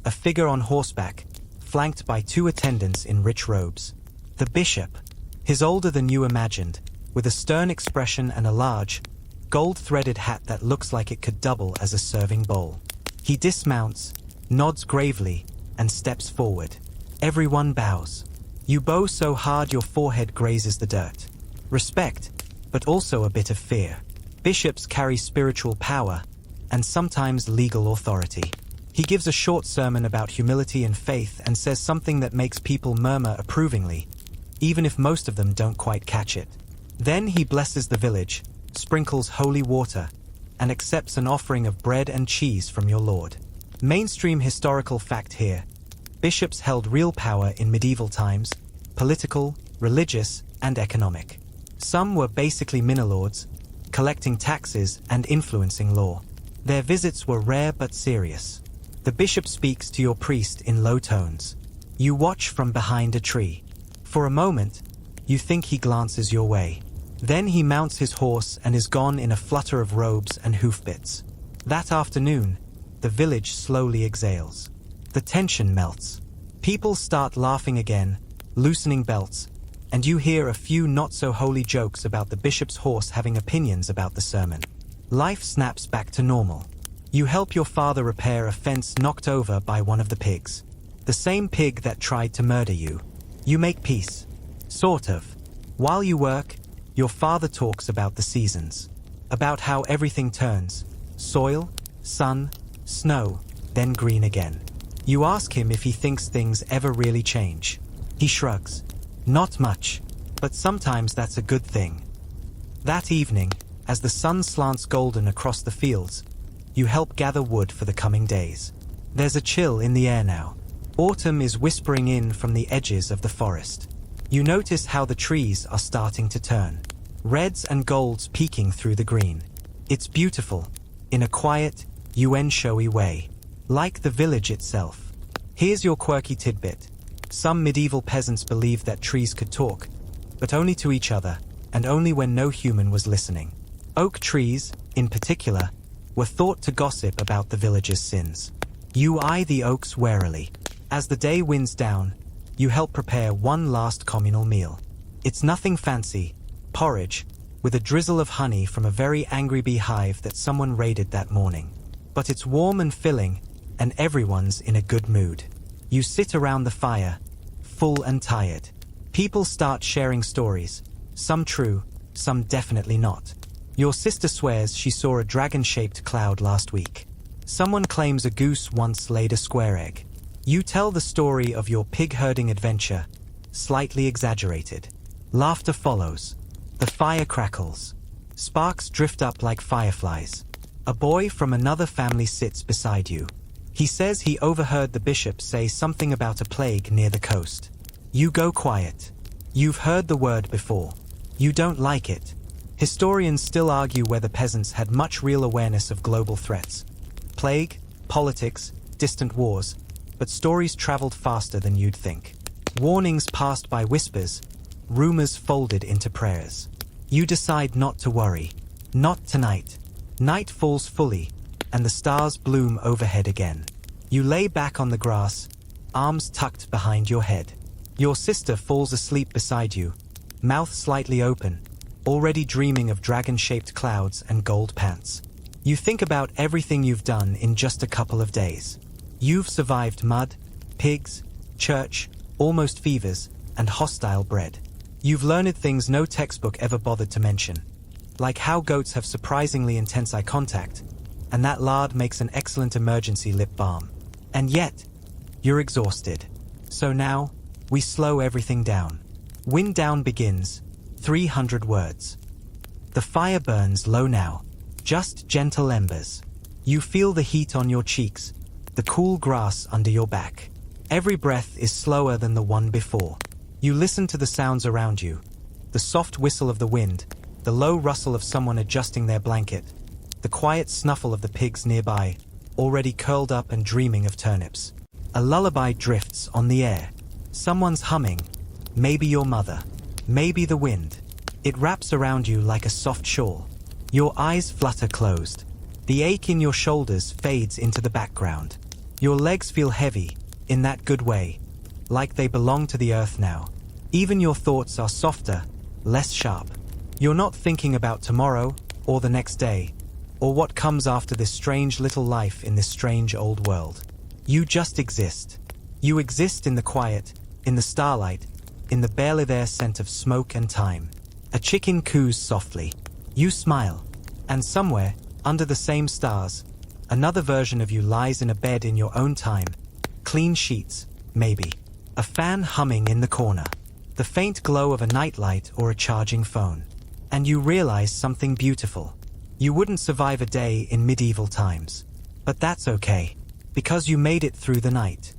a figure on horseback, flanked by 2 attendants in rich robes. The bishop. He's older than you imagined, with a stern expression and a large, gold-threaded hat that looks like it could double as a serving bowl. He dismounts, nods gravely, and steps forward. Everyone bows. You bow so hard your forehead grazes the dirt. Respect, but also a bit of fear. Bishops carry spiritual power, and sometimes legal authority. He gives a short sermon about humility and faith and says something that makes people murmur approvingly, even if most of them don't quite catch it. Then he blesses the village, sprinkles holy water, and accepts an offering of bread and cheese from your Lord. Mainstream historical fact here: bishops held real power in medieval times, political, religious, and economic. Some were basically minilords, collecting taxes and influencing law. Their visits were rare but serious. The bishop speaks to your priest in low tones. You watch from behind a tree. For a moment, you think he glances your way. Then he mounts his horse and is gone in a flutter of robes and hoofbits. That afternoon, the village slowly exhales. The tension melts. People start laughing again, loosening belts, and you hear a few not-so-holy jokes about the bishop's horse having opinions about the sermon. Life snaps back to normal. You help your father repair a fence knocked over by one of the pigs. The same pig that tried to murder you. You make peace. Sort of. While you work, your father talks about the seasons. About how everything turns. Soil, sun, snow, then green again. You ask him if he thinks things ever really change. He shrugs. Not much, but sometimes that's a good thing. That evening, as the sun slants golden across the fields, you help gather wood for the coming days. There's a chill in the air now. Autumn is whispering in from the edges of the forest. You notice how the trees are starting to turn. Reds and golds peeking through the green. It's beautiful, in a quiet, UN-showy way. Like the village itself. Here's your quirky tidbit. Some medieval peasants believed that trees could talk, but only to each other, and only when no human was listening. Oak trees, in particular, were thought to gossip about the village's sins. You eye the oaks warily. As the day winds down, you help prepare one last communal meal. It's nothing fancy, porridge, with a drizzle of honey from a very angry beehive that someone raided that morning. But it's warm and filling, and everyone's in a good mood. You sit around the fire, full and tired. People start sharing stories, some true, some definitely not. Your sister swears she saw a dragon-shaped cloud last week. Someone claims a goose once laid a square egg. You tell the story of your pig-herding adventure, slightly exaggerated. Laughter follows. The fire crackles. Sparks drift up like fireflies. A boy from another family sits beside you. He says he overheard the bishop say something about a plague near the coast. You go quiet. You've heard the word before. You don't like it. Historians still argue whether peasants had much real awareness of global threats. Plague, politics, distant wars, but stories traveled faster than you'd think. Warnings passed by whispers, rumors folded into prayers. You decide not to worry. Not tonight. Night falls fully, and the stars bloom overhead again. You lay back on the grass, arms tucked behind your head. Your sister falls asleep beside you, mouth slightly open, already dreaming of dragon-shaped clouds and gold pants. You think about everything you've done in just a couple of days. You've survived mud, pigs, church, almost fevers, and hostile bread. You've learned things no textbook ever bothered to mention, like how goats have surprisingly intense eye contact, and that lard makes an excellent emergency lip balm. And yet, you're exhausted. So now, we slow everything down. Wind down begins, 300 words. The fire burns low now, just gentle embers. You feel the heat on your cheeks, the cool grass under your back. Every breath is slower than the one before. You listen to the sounds around you, the soft whistle of the wind, the low rustle of someone adjusting their blanket, the quiet snuffle of the pigs nearby, already curled up and dreaming of turnips. A lullaby drifts on the air. Someone's humming. Maybe your mother. Maybe the wind. It wraps around you like a soft shawl. Your eyes flutter closed. The ache in your shoulders fades into the background. Your legs feel heavy, in that good way, like they belong to the earth now. Even your thoughts are softer, less sharp. You're not thinking about tomorrow, or the next day, or what comes after this strange little life in this strange old world. You just exist. You exist in the quiet, in the starlight, in the barely there scent of smoke and time. A chicken coos softly. You smile. And somewhere, under the same stars, another version of you lies in a bed in your own time. Clean sheets, maybe. A fan humming in the corner. The faint glow of a nightlight or a charging phone. And you realize something beautiful. You wouldn't survive a day in medieval times. But that's okay. Because you made it through the night.